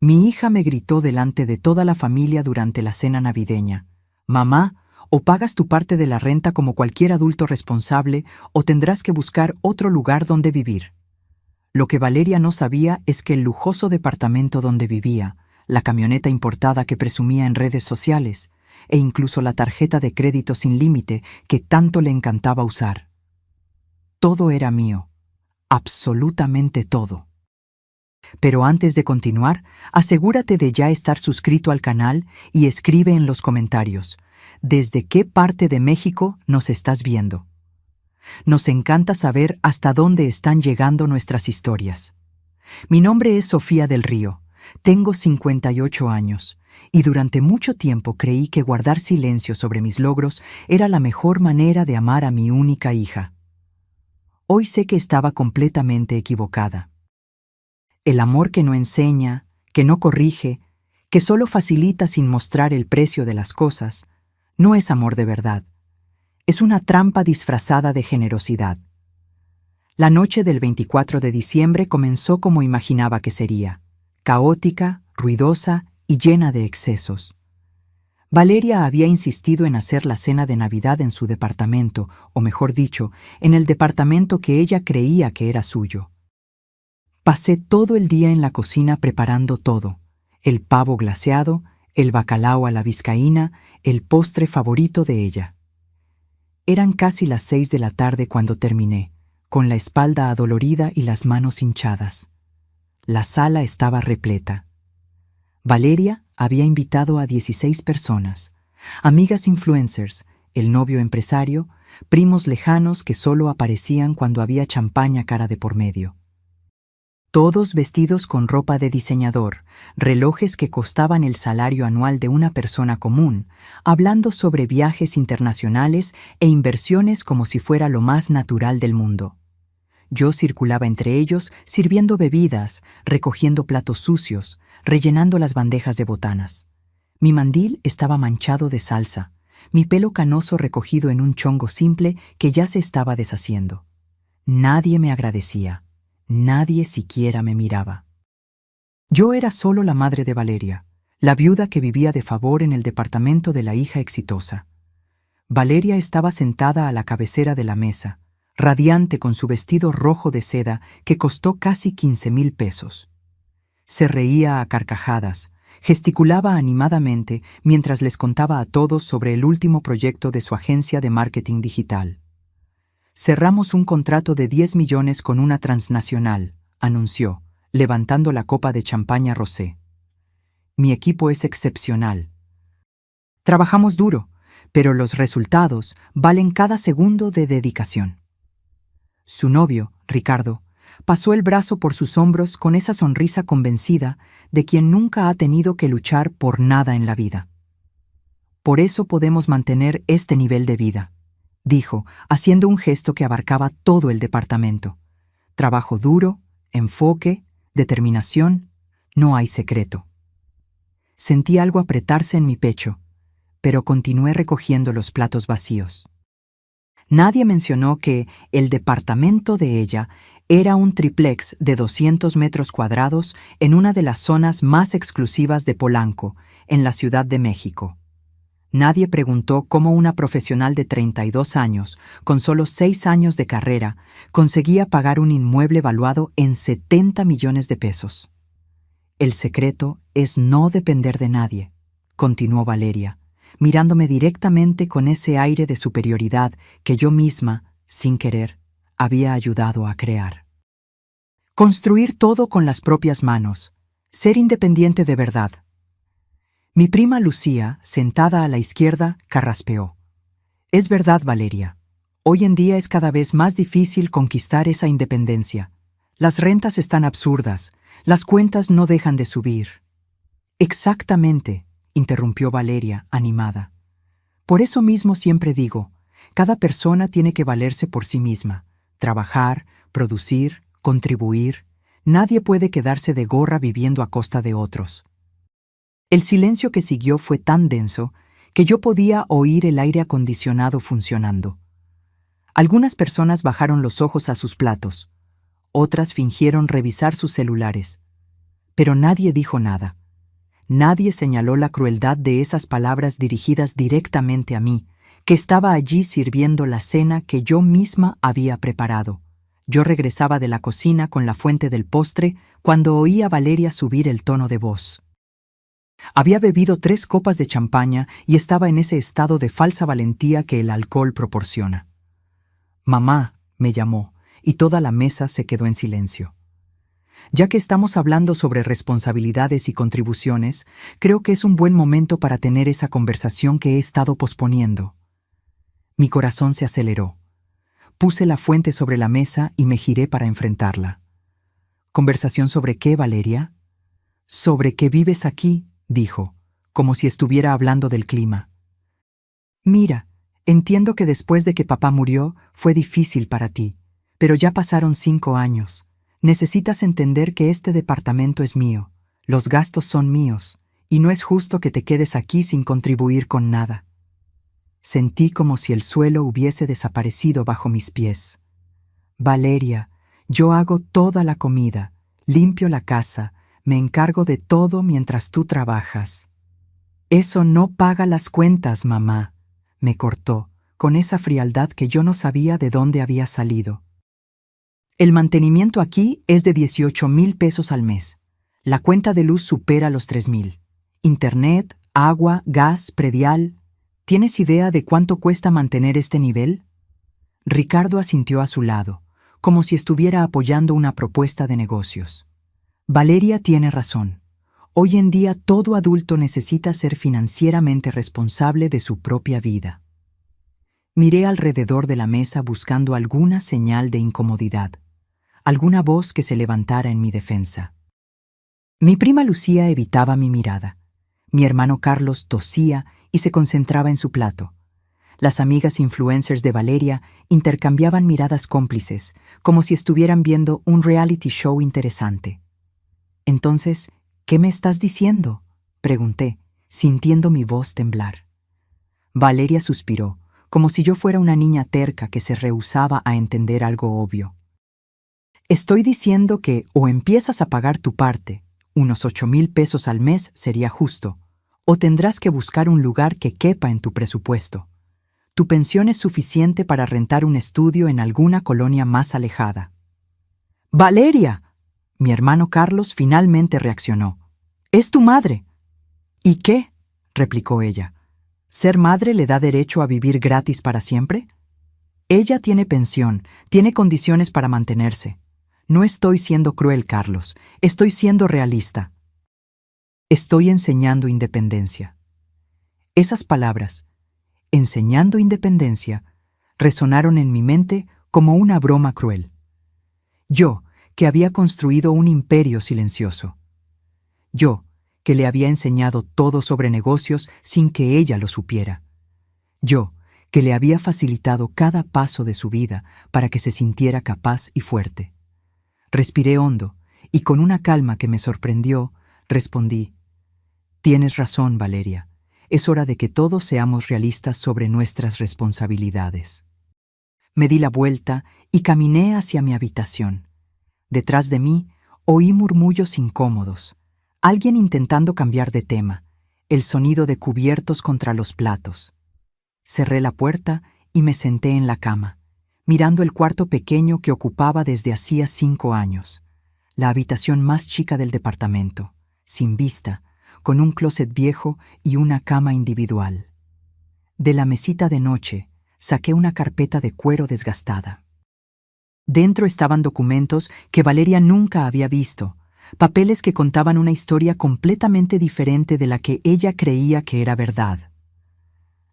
Mi hija me gritó delante de toda la familia durante la cena navideña: «Mamá, o pagas tu parte de la renta como cualquier adulto responsable, o tendrás que buscar otro lugar donde vivir». Lo que Valeria no sabía es que el lujoso departamento donde vivía, la camioneta importada que presumía en redes sociales, e incluso la tarjeta de crédito sin límite que tanto le encantaba usar. Todo era mío, absolutamente todo. Pero antes de continuar, asegúrate de ya estar suscrito al canal y escribe en los comentarios ¿desde qué parte de México nos estás viendo? Nos encanta saber hasta dónde están llegando nuestras historias. Mi nombre es Sofía del Río, tengo 58 años, y durante mucho tiempo creí que guardar silencio sobre mis logros era la mejor manera de amar a mi única hija. Hoy sé que estaba completamente equivocada. El amor que no enseña, que no corrige, que solo facilita sin mostrar el precio de las cosas, no es amor de verdad. Es una trampa disfrazada de generosidad. La noche del 24 de diciembre comenzó como imaginaba que sería: caótica, ruidosa y llena de excesos. Valeria había insistido en hacer la cena de Navidad en su departamento, o mejor dicho, en el departamento que ella creía que era suyo. Pasé todo el día en la cocina preparando todo: el pavo glaseado, el bacalao a la vizcaína, el postre favorito de ella. Eran casi las 6 de la tarde cuando terminé, con la espalda adolorida y las manos hinchadas. La sala estaba repleta. Valeria había invitado a 16 personas, amigas influencers, el novio empresario, primos lejanos que solo aparecían cuando había champaña cara de por medio. Todos vestidos con ropa de diseñador, relojes que costaban el salario anual de una persona común, hablando sobre viajes internacionales e inversiones como si fuera lo más natural del mundo. Yo circulaba entre ellos sirviendo bebidas, recogiendo platos sucios, rellenando las bandejas de botanas. Mi mandil estaba manchado de salsa, mi pelo canoso recogido en un chongo simple que ya se estaba deshaciendo. Nadie me agradecía. Nadie siquiera me miraba. Yo era solo la madre de Valeria, la viuda que vivía de favor en el departamento de la hija exitosa. Valeria estaba sentada a la cabecera de la mesa, radiante con su vestido rojo de seda que costó casi 15,000 pesos. Se reía a carcajadas, gesticulaba animadamente mientras les contaba a todos sobre el último proyecto de su agencia de marketing digital. «Cerramos un contrato de 10 millones con una transnacional», anunció, levantando la copa de champaña rosé. «Mi equipo es excepcional. Trabajamos duro, pero los resultados valen cada segundo de dedicación». Su novio, Ricardo, pasó el brazo por sus hombros con esa sonrisa convencida de quien nunca ha tenido que luchar por nada en la vida. «Por eso podemos mantener este nivel de vida», dijo, haciendo un gesto que abarcaba todo el departamento. «Trabajo duro, enfoque, determinación, no hay secreto». Sentí algo apretarse en mi pecho, pero continué recogiendo los platos vacíos. Nadie mencionó que el departamento de ella era un triplex de 200 metros cuadrados en una de las zonas más exclusivas de Polanco, en la Ciudad de México. Nadie preguntó cómo una profesional de 32 años, con solo 6 años de carrera, conseguía pagar un inmueble valuado en 70 millones de pesos. «El secreto es no depender de nadie», continuó Valeria, mirándome directamente con ese aire de superioridad que yo misma, sin querer, había ayudado a crear. «Construir todo con las propias manos, ser independiente de verdad». Mi prima Lucía, sentada a la izquierda, carraspeó. «Es verdad, Valeria. Hoy en día es cada vez más difícil conquistar esa independencia. Las rentas están absurdas, las cuentas no dejan de subir». «Exactamente», interrumpió Valeria, animada. «Por eso mismo siempre digo, cada persona tiene que valerse por sí misma, trabajar, producir, contribuir. Nadie puede quedarse de gorra viviendo a costa de otros». El silencio que siguió fue tan denso que yo podía oír el aire acondicionado funcionando. Algunas personas bajaron los ojos a sus platos, otras fingieron revisar sus celulares. Pero nadie dijo nada. Nadie señaló la crueldad de esas palabras dirigidas directamente a mí, que estaba allí sirviendo la cena que yo misma había preparado. Yo regresaba de la cocina con la fuente del postre cuando oí a Valeria subir el tono de voz. Había bebido 3 copas de champaña y estaba en ese estado de falsa valentía que el alcohol proporciona. «Mamá», me llamó, y toda la mesa se quedó en silencio. Ya que estamos hablando sobre responsabilidades y contribuciones, creo que es un buen momento para tener esa conversación que he estado posponiendo. Mi corazón se aceleró. Puse la fuente sobre la mesa y me giré para enfrentarla. ¿Conversación sobre qué, Valeria? Sobre que vives aquí, dijo, como si estuviera hablando del clima. Mira, entiendo que después de que papá murió fue difícil para ti, pero ya pasaron 5 años. Necesitas entender que este departamento es mío, los gastos son míos, y no es justo que te quedes aquí sin contribuir con nada. Sentí como si el suelo hubiese desaparecido bajo mis pies. Valeria, yo hago toda la comida, limpio la casa, me encargo de todo mientras tú trabajas. Eso no paga las cuentas, mamá, me cortó, con esa frialdad que yo no sabía de dónde había salido. El mantenimiento aquí es de 18,000 pesos al mes. La cuenta de luz supera los 3,000. Internet, agua, gas, predial. ¿Tienes idea de cuánto cuesta mantener este nivel? Ricardo asintió a su lado, como si estuviera apoyando una propuesta de negocios. Valeria tiene razón. Hoy en día todo adulto necesita ser financieramente responsable de su propia vida. Miré alrededor de la mesa buscando alguna señal de incomodidad, alguna voz que se levantara en mi defensa. Mi prima Lucía evitaba mi mirada. Mi hermano Carlos tosía y se concentraba en su plato. Las amigas influencers de Valeria intercambiaban miradas cómplices, como si estuvieran viendo un reality show interesante. Entonces, ¿qué me estás diciendo?, pregunté, sintiendo mi voz temblar. Valeria suspiró, como si yo fuera una niña terca que se rehusaba a entender algo obvio. Estoy diciendo que o empiezas a pagar tu parte, unos 8,000 pesos al mes sería justo, o tendrás que buscar un lugar que quepa en tu presupuesto. Tu pensión es suficiente para rentar un estudio en alguna colonia más alejada. ¡Valeria!, mi hermano Carlos finalmente reaccionó. «Es tu madre». «¿Y qué?», replicó ella. ¿Ser madre le da derecho a vivir gratis para siempre? Ella tiene pensión, tiene condiciones para mantenerse. No estoy siendo cruel, Carlos, estoy siendo realista. Estoy enseñando independencia. Esas palabras, enseñando independencia, resonaron en mi mente como una broma cruel. Yo, que había construido un imperio silencioso. Yo, que le había enseñado todo sobre negocios sin que ella lo supiera. Yo, que le había facilitado cada paso de su vida para que se sintiera capaz y fuerte. Respiré hondo y con una calma que me sorprendió, respondí: «Tienes razón, Valeria. Es hora de que todos seamos realistas sobre nuestras responsabilidades». Me di la vuelta y caminé hacia mi habitación. Detrás de mí oí murmullos incómodos, alguien intentando cambiar de tema, el sonido de cubiertos contra los platos. Cerré la puerta y me senté en la cama, mirando el cuarto pequeño que ocupaba desde hacía 5 años, la habitación más chica del departamento, sin vista, con un closet viejo y una cama individual. De la mesita de noche saqué una carpeta de cuero desgastada. Dentro estaban documentos que Valeria nunca había visto, papeles que contaban una historia completamente diferente de la que ella creía que era verdad.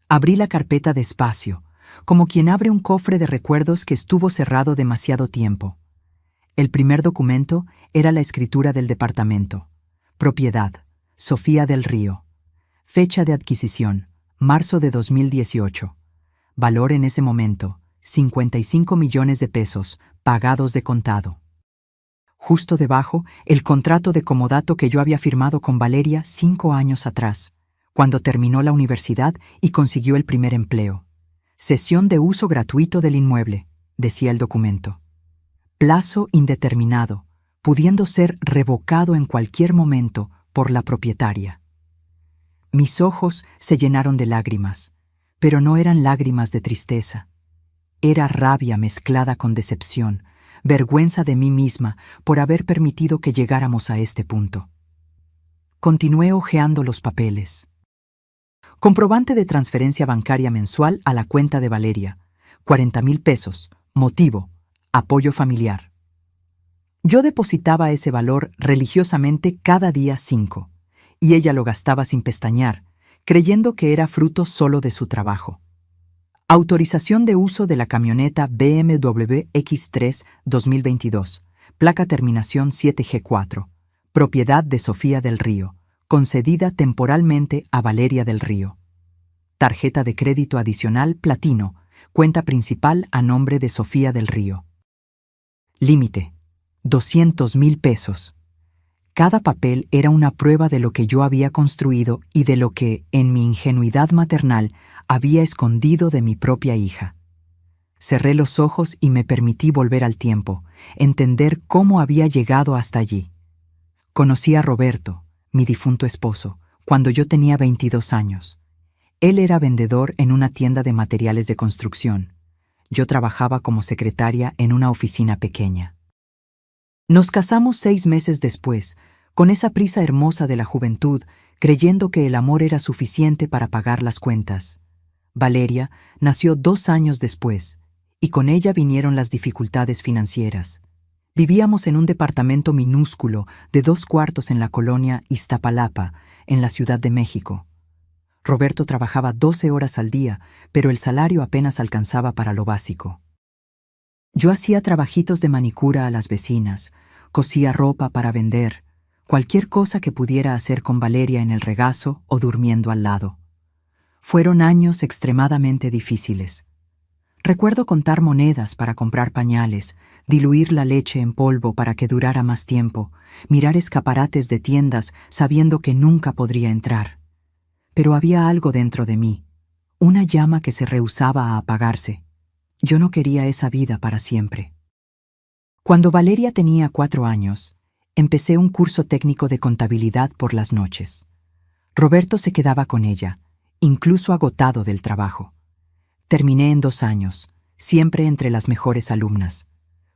Abrí la carpeta despacio, como quien abre un cofre de recuerdos que estuvo cerrado demasiado tiempo. El primer documento era la escritura del departamento. Propiedad: Sofía del Río. Fecha de adquisición: marzo de 2018. Valor en ese momento: 55 millones de pesos, pagados de contado. Justo debajo, el contrato de comodato que yo había firmado con Valeria 5 años atrás, cuando terminó la universidad y consiguió el primer empleo. Cesión de uso gratuito del inmueble, decía el documento. Plazo indeterminado, pudiendo ser revocado en cualquier momento por la propietaria. Mis ojos se llenaron de lágrimas, pero no eran lágrimas de tristeza. Era rabia mezclada con decepción, vergüenza de mí misma por haber permitido que llegáramos a este punto. Continué hojeando los papeles. Comprobante de transferencia bancaria mensual a la cuenta de Valeria, 40,000 pesos. Motivo: apoyo familiar. Yo depositaba ese valor religiosamente cada día 5, y ella lo gastaba sin pestañear, creyendo que era fruto solo de su trabajo. Autorización de uso de la camioneta BMW X3 2022, placa terminación 7G4, propiedad de Sofía del Río, concedida temporalmente a Valeria del Río. Tarjeta de crédito adicional Platino, cuenta principal a nombre de Sofía del Río. Límite: 200,000 pesos. Cada papel era una prueba de lo que yo había construido y de lo que, en mi ingenuidad maternal, había escondido de mi propia hija. Cerré los ojos y me permití volver al tiempo, entender cómo había llegado hasta allí. Conocí a Roberto, mi difunto esposo, cuando yo tenía 22 años. Él era vendedor en una tienda de materiales de construcción. Yo trabajaba como secretaria en una oficina pequeña. Nos casamos 6 meses después, con esa prisa hermosa de la juventud, creyendo que el amor era suficiente para pagar las cuentas. Valeria nació 2 años después, y con ella vinieron las dificultades financieras. Vivíamos en un departamento minúsculo de 2 cuartos en la colonia Iztapalapa, en la Ciudad de México. Roberto trabajaba 12 horas al día, pero el salario apenas alcanzaba para lo básico. Yo hacía trabajitos de manicura a las vecinas, cosía ropa para vender, cualquier cosa que pudiera hacer con Valeria en el regazo o durmiendo al lado. Fueron años extremadamente difíciles. Recuerdo contar monedas para comprar pañales, diluir la leche en polvo para que durara más tiempo, mirar escaparates de tiendas sabiendo que nunca podría entrar. Pero había algo dentro de mí, una llama que se rehusaba a apagarse. Yo no quería esa vida para siempre. Cuando Valeria tenía 4 años, empecé un curso técnico de contabilidad por las noches. Roberto se quedaba con ella, incluso agotado del trabajo. Terminé en 2 años, siempre entre las mejores alumnas.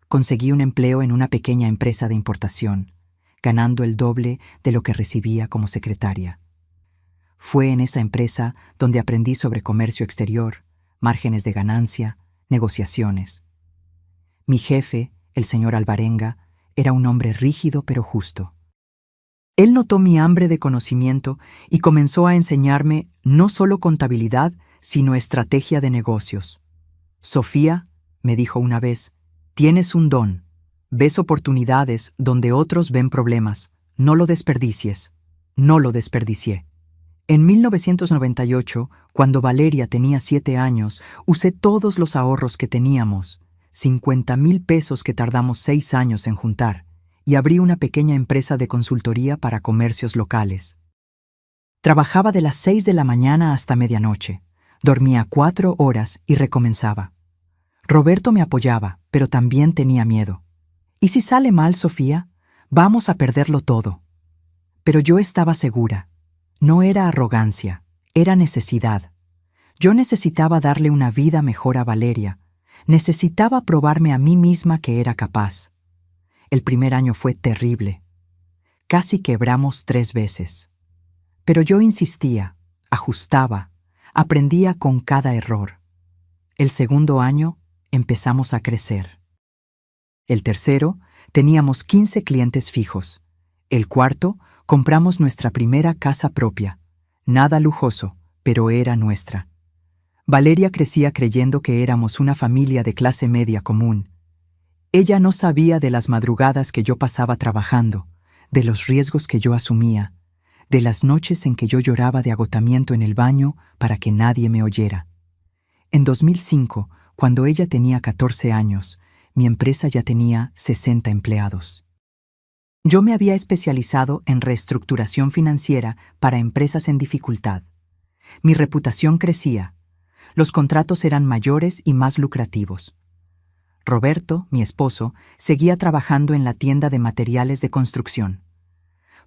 Conseguí un empleo en una pequeña empresa de importación, ganando el doble de lo que recibía como secretaria. Fue en esa empresa donde aprendí sobre comercio exterior, márgenes de ganancia, negociaciones. Mi jefe, el señor Alvarenga, era un hombre rígido pero justo. Él notó mi hambre de conocimiento y comenzó a enseñarme no solo contabilidad, sino estrategia de negocios. Sofía, me dijo una vez, tienes un don. Ves oportunidades donde otros ven problemas. No lo desperdicies. No lo desperdicié. En 1998, cuando Valeria tenía 7 años, usé todos los ahorros que teníamos, 50,000 pesos que tardamos 6 años en juntar, y abrí una pequeña empresa de consultoría para comercios locales. Trabajaba de las 6 de la mañana hasta medianoche, dormía 4 horas y recomenzaba. Roberto me apoyaba, pero también tenía miedo. ¿Y si sale mal, Sofía? Vamos a perderlo todo. Pero yo estaba segura. No era arrogancia, era necesidad. Yo necesitaba darle una vida mejor a Valeria. Necesitaba probarme a mí misma que era capaz. El primer año fue terrible. Casi quebramos 3 veces. Pero yo insistía, ajustaba, aprendía con cada error. El segundo año empezamos a crecer. El tercero, teníamos 15 clientes fijos. El cuarto, compramos nuestra primera casa propia. Nada lujoso, pero era nuestra. Valeria crecía creyendo que éramos una familia de clase media común. Ella no sabía de las madrugadas que yo pasaba trabajando, de los riesgos que yo asumía, de las noches en que yo lloraba de agotamiento en el baño para que nadie me oyera. En 2005, cuando ella tenía 14 años, mi empresa ya tenía 60 empleados. Yo me había especializado en reestructuración financiera para empresas en dificultad. Mi reputación crecía. Los contratos eran mayores y más lucrativos. Roberto, mi esposo, seguía trabajando en la tienda de materiales de construcción.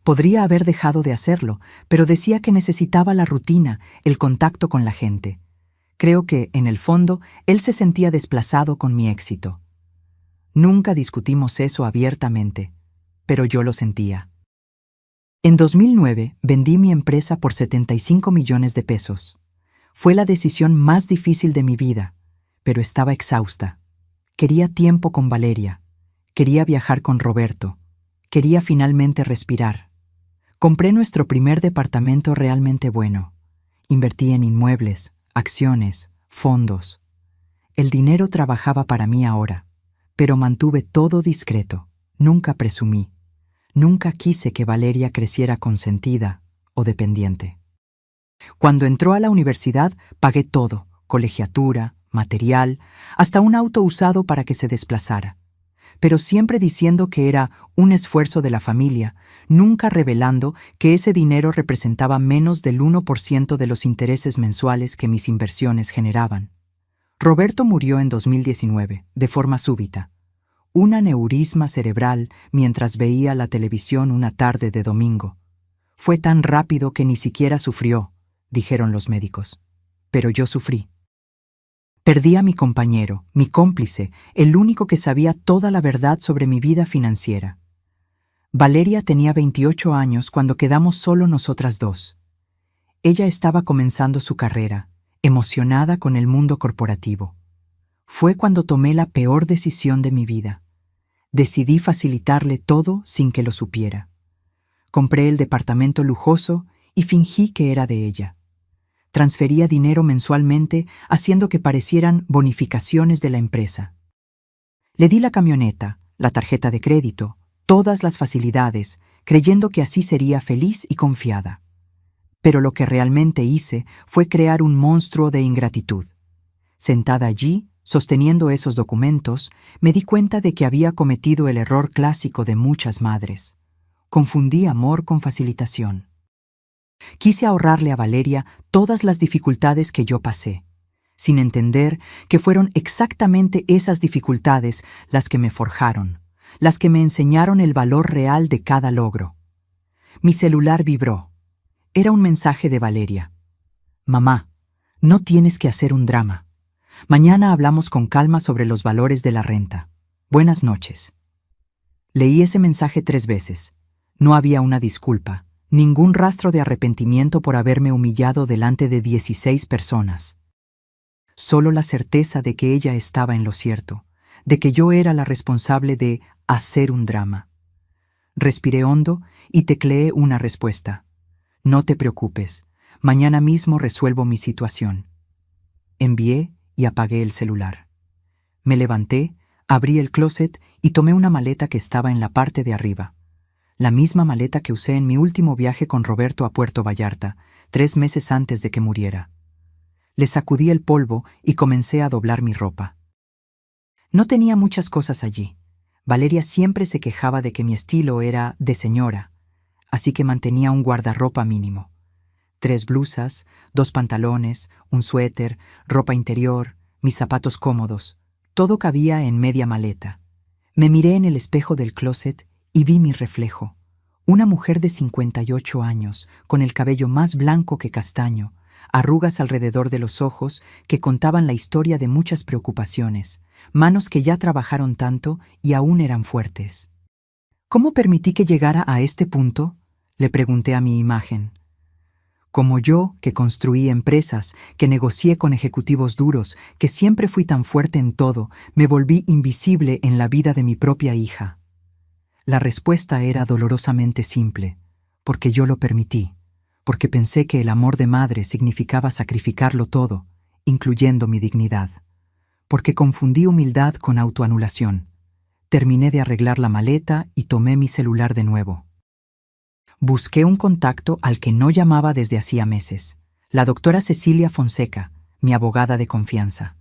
Podría haber dejado de hacerlo, pero decía que necesitaba la rutina, el contacto con la gente. Creo que, en el fondo, él se sentía desplazado con mi éxito. Nunca discutimos eso abiertamente, pero yo lo sentía. En 2009 vendí mi empresa por 75 millones de pesos. Fue la decisión más difícil de mi vida, pero estaba exhausta. Quería tiempo con Valeria, quería viajar con Roberto, quería finalmente respirar. Compré nuestro primer departamento realmente bueno. Invertí en inmuebles, acciones, fondos. El dinero trabajaba para mí ahora, pero mantuve todo discreto. Nunca presumí. Nunca quise que Valeria creciera consentida o dependiente. Cuando entró a la universidad, pagué todo: colegiatura, material, hasta un auto usado para que se desplazara. Pero siempre diciendo que era un esfuerzo de la familia, nunca revelando que ese dinero representaba menos del 1% de los intereses mensuales que mis inversiones generaban. Roberto murió en 2019, de forma súbita. Un aneurisma cerebral mientras veía la televisión una tarde de domingo. Fue tan rápido que ni siquiera sufrió, dijeron los médicos. Pero yo sufrí. Perdí a mi compañero, mi cómplice, el único que sabía toda la verdad sobre mi vida financiera. Valeria tenía 28 años cuando quedamos solo nosotras dos. Ella estaba comenzando su carrera, emocionada con el mundo corporativo. Fue cuando tomé la peor decisión de mi vida. Decidí facilitarle todo sin que lo supiera. Compré el departamento lujoso y fingí que era de ella. Transfería dinero mensualmente, haciendo que parecieran bonificaciones de la empresa. Le di la camioneta, la tarjeta de crédito, todas las facilidades, creyendo que así sería feliz y confiada. Pero lo que realmente hice fue crear un monstruo de ingratitud. Sentada allí, sosteniendo esos documentos, me di cuenta de que había cometido el error clásico de muchas madres. Confundí amor con facilitación. Quise ahorrarle a Valeria todas las dificultades que yo pasé, sin entender que fueron exactamente esas dificultades las que me forjaron, las que me enseñaron el valor real de cada logro. Mi celular vibró. Era un mensaje de Valeria. «Mamá, no tienes que hacer un drama. Mañana hablamos con calma sobre los valores de la renta. Buenas noches». Leí ese mensaje 3 veces. No había una disculpa, ningún rastro de arrepentimiento por haberme humillado delante de 16 personas. Solo la certeza de que ella estaba en lo cierto, de que yo era la responsable de hacer un drama. Respiré hondo y tecleé una respuesta. «No te preocupes, mañana mismo resuelvo mi situación». Envié y apagué el celular. Me levanté, abrí el closet y tomé una maleta que estaba en la parte de arriba. La misma maleta que usé en mi último viaje con Roberto a Puerto Vallarta, 3 meses antes de que muriera. Le sacudí el polvo y comencé a doblar mi ropa. No tenía muchas cosas allí. Valeria siempre se quejaba de que mi estilo era de señora, así que mantenía un guardarropa mínimo. 3 blusas, 2 pantalones, un suéter, ropa interior, mis zapatos cómodos. Todo cabía en media maleta. Me miré en el espejo del closet y vi mi reflejo. Una mujer de 58 años, con el cabello más blanco que castaño, arrugas alrededor de los ojos que contaban la historia de muchas preocupaciones, manos que ya trabajaron tanto y aún eran fuertes. ¿Cómo permití que llegara a este punto?, le pregunté a mi imagen. Como yo, que construí empresas, que negocié con ejecutivos duros, que siempre fui tan fuerte en todo, me volví invisible en la vida de mi propia hija. La respuesta era dolorosamente simple, porque yo lo permití, porque pensé que el amor de madre significaba sacrificarlo todo, incluyendo mi dignidad, porque confundí humildad con autoanulación. Terminé de arreglar la maleta y tomé mi celular de nuevo. Busqué un contacto al que no llamaba desde hacía meses, la doctora Cecilia Fonseca, mi abogada de confianza.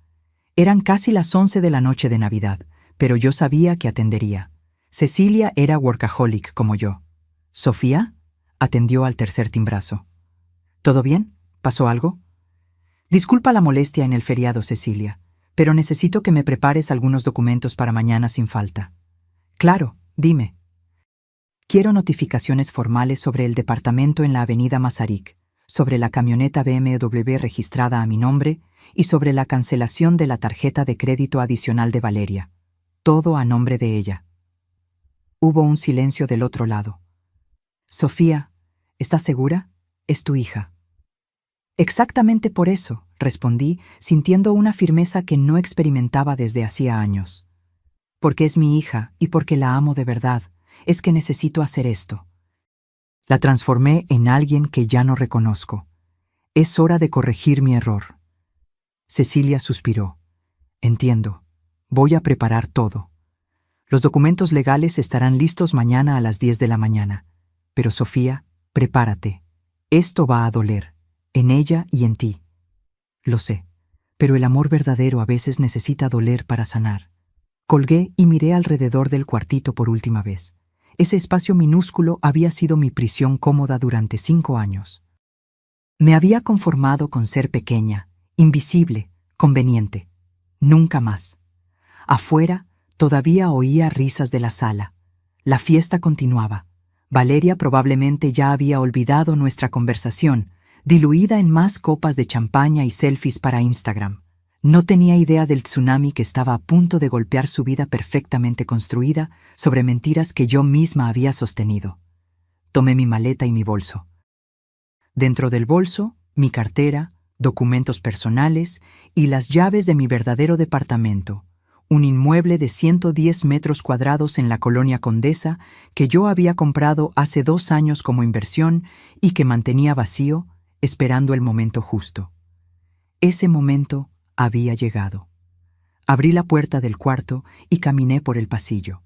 Eran casi las 11 de la noche de Navidad, pero yo sabía que atendería. Cecilia era workaholic como yo. ¿Sofía?, atendió al tercer timbrazo. ¿Todo bien? ¿Pasó algo? Disculpa la molestia en el feriado, Cecilia, pero necesito que me prepares algunos documentos para mañana sin falta. Claro, dime. Quiero notificaciones formales sobre el departamento en la avenida Masaryk, sobre la camioneta BMW registrada a mi nombre y sobre la cancelación de la tarjeta de crédito adicional de Valeria. Todo a nombre de ella. Hubo un silencio del otro lado. Sofía, ¿estás segura? Es tu hija. Exactamente por eso, respondí, sintiendo una firmeza que no experimentaba desde hacía años. Porque es mi hija y porque la amo de verdad, es que necesito hacer esto. La transformé en alguien que ya no reconozco. Es hora de corregir mi error. Cecilia suspiró. Entiendo. Voy a preparar todo. Los documentos legales estarán listos mañana a las 10 de la mañana. Pero Sofía, prepárate. Esto va a doler, en ella y en ti. Lo sé, pero el amor verdadero a veces necesita doler para sanar. Colgué y miré alrededor del cuartito por última vez. Ese espacio minúsculo había sido mi prisión cómoda durante 5 años. Me había conformado con ser pequeña, invisible, conveniente. Nunca más. Afuera, todavía oía risas de la sala. La fiesta continuaba. Valeria probablemente ya había olvidado nuestra conversación, diluida en más copas de champaña y selfies para Instagram. No tenía idea del tsunami que estaba a punto de golpear su vida perfectamente construida sobre mentiras que yo misma había sostenido. Tomé mi maleta y mi bolso. Dentro del bolso, mi cartera, documentos personales y las llaves de mi verdadero departamento, un inmueble de 110 metros cuadrados en la colonia Condesa que yo había comprado hace 2 años como inversión y que mantenía vacío, esperando el momento justo. Ese momento había llegado. Abrí la puerta del cuarto y caminé por el pasillo.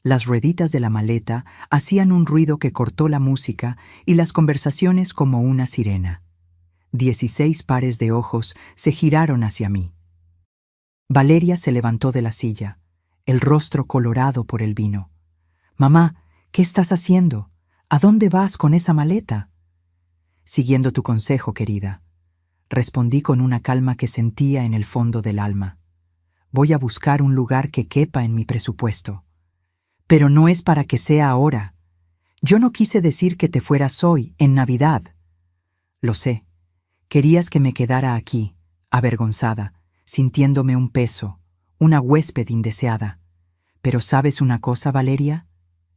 Las rueditas de la maleta hacían un ruido que cortó la música y las conversaciones como una sirena. 16 pares de ojos se giraron hacia mí. Valeria se levantó de la silla, el rostro colorado por el vino. «Mamá, ¿qué estás haciendo? ¿A dónde vas con esa maleta?» «Siguiendo tu consejo, querida», respondí con una calma que sentía en el fondo del alma. «Voy a buscar un lugar que quepa en mi presupuesto. Pero no es para que sea ahora. Yo no quise decir que te fueras hoy, en Navidad». «Lo sé. Querías que me quedara aquí, avergonzada, sintiéndome un peso, una huésped indeseada. Pero ¿sabes una cosa, Valeria?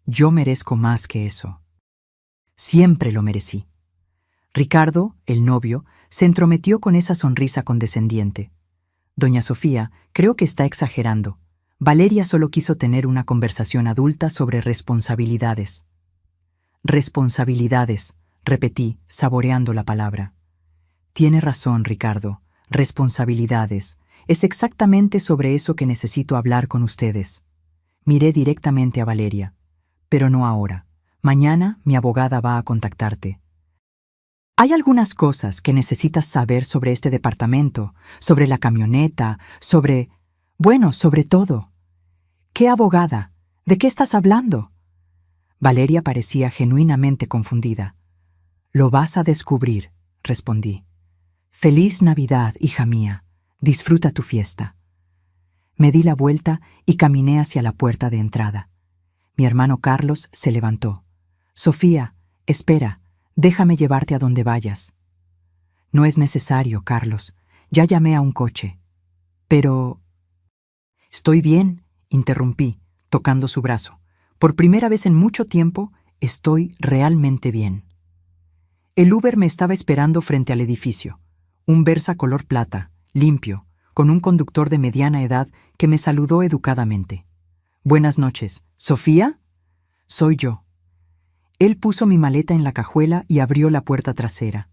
Yo merezco más que eso. Siempre lo merecí». Ricardo, el novio, se entrometió con esa sonrisa condescendiente. «Doña Sofía, creo que está exagerando. Valeria solo quiso tener una conversación adulta sobre responsabilidades». «Responsabilidades», repetí, saboreando la palabra. «Tiene razón, Ricardo. Responsabilidades. Es exactamente sobre eso que necesito hablar con ustedes». Miré directamente a Valeria. «Pero no ahora. Mañana mi abogada va a contactarte. Hay algunas cosas que necesitas saber sobre este departamento, sobre la camioneta, sobre... Bueno, sobre todo». «¿Qué abogada? ¿De qué estás hablando?» Valeria parecía genuinamente confundida. «Lo vas a descubrir», respondí. «Feliz Navidad, hija mía. Disfruta tu fiesta». Me di la vuelta y caminé hacia la puerta de entrada. Mi hermano Carlos se levantó. «Sofía, espera, déjame llevarte a donde vayas». «No es necesario, Carlos. Ya llamé a un coche». «Pero...» «Estoy bien», interrumpí, tocando su brazo. «Por primera vez en mucho tiempo, estoy realmente bien». El Uber me estaba esperando frente al edificio. Un Versa color plata, limpio, con un conductor de mediana edad que me saludó educadamente. «Buenas noches. ¿Sofía?» «Soy yo». Él puso mi maleta en la cajuela y abrió la puerta trasera.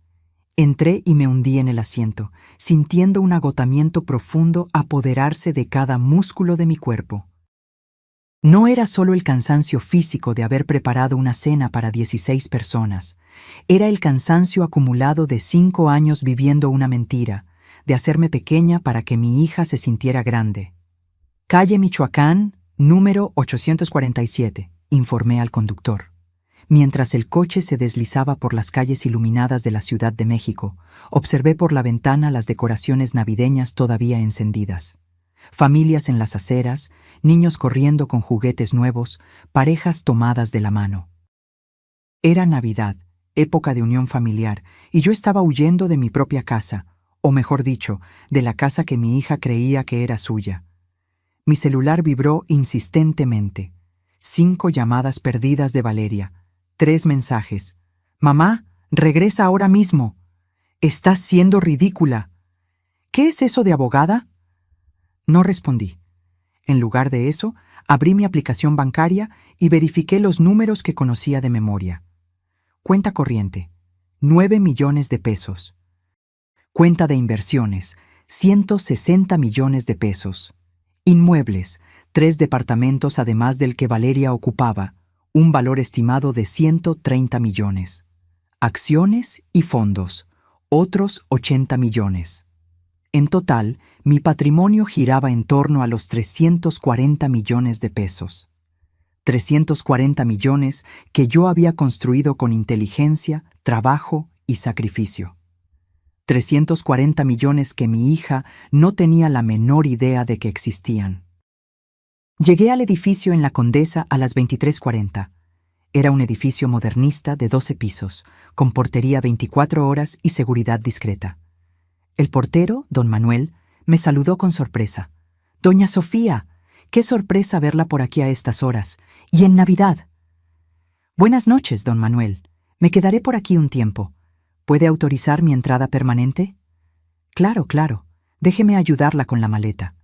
Entré y me hundí en el asiento, sintiendo un agotamiento profundo apoderarse de cada músculo de mi cuerpo. No era solo el cansancio físico de haber preparado una cena para 16 personas. Era el cansancio acumulado de 5 años viviendo una mentira, de hacerme pequeña para que mi hija se sintiera grande. «Calle Michoacán, número 847», informé al conductor. Mientras el coche se deslizaba por las calles iluminadas de la Ciudad de México, observé por la ventana las decoraciones navideñas todavía encendidas. Familias en las aceras, niños corriendo con juguetes nuevos, parejas tomadas de la mano. Era Navidad, época de unión familiar, y yo estaba huyendo de mi propia casa, o mejor dicho, de la casa que mi hija creía que era suya. Mi celular vibró insistentemente. 5 llamadas perdidas de Valeria. 3 mensajes. «Mamá, regresa ahora mismo. Estás siendo ridícula. ¿Qué es eso de abogada?» No respondí. En lugar de eso, abrí mi aplicación bancaria y verifiqué los números que conocía de memoria. Cuenta corriente, 9 millones de pesos. Cuenta de inversiones, 160 millones de pesos. Inmuebles, 3 departamentos además del que Valeria ocupaba, un valor estimado de 130 millones. Acciones y fondos, otros 80 millones. En total, mi patrimonio giraba en torno a los 340 millones de pesos. 340 millones que yo había construido con inteligencia, trabajo y sacrificio. 340 millones que mi hija no tenía la menor idea de que existían. Llegué al edificio en La Condesa a las 23:40. Era un edificio modernista de 12 pisos, con portería 24 horas y seguridad discreta. El portero, don Manuel, me saludó con sorpresa. «Doña Sofía, qué sorpresa verla por aquí a estas horas, y en Navidad». «Buenas noches, don Manuel. Me quedaré por aquí un tiempo. ¿Puede autorizar mi entrada permanente?» «Claro, claro. Déjeme ayudarla con la maleta».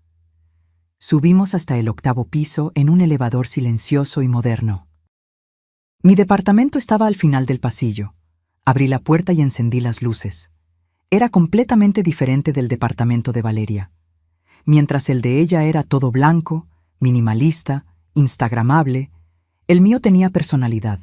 Subimos hasta el 8º piso en un elevador silencioso y moderno. Mi departamento estaba al final del pasillo. Abrí la puerta y encendí las luces. Era completamente diferente del departamento de Valeria. Mientras el de ella era todo blanco, minimalista, instagramable, el mío tenía personalidad.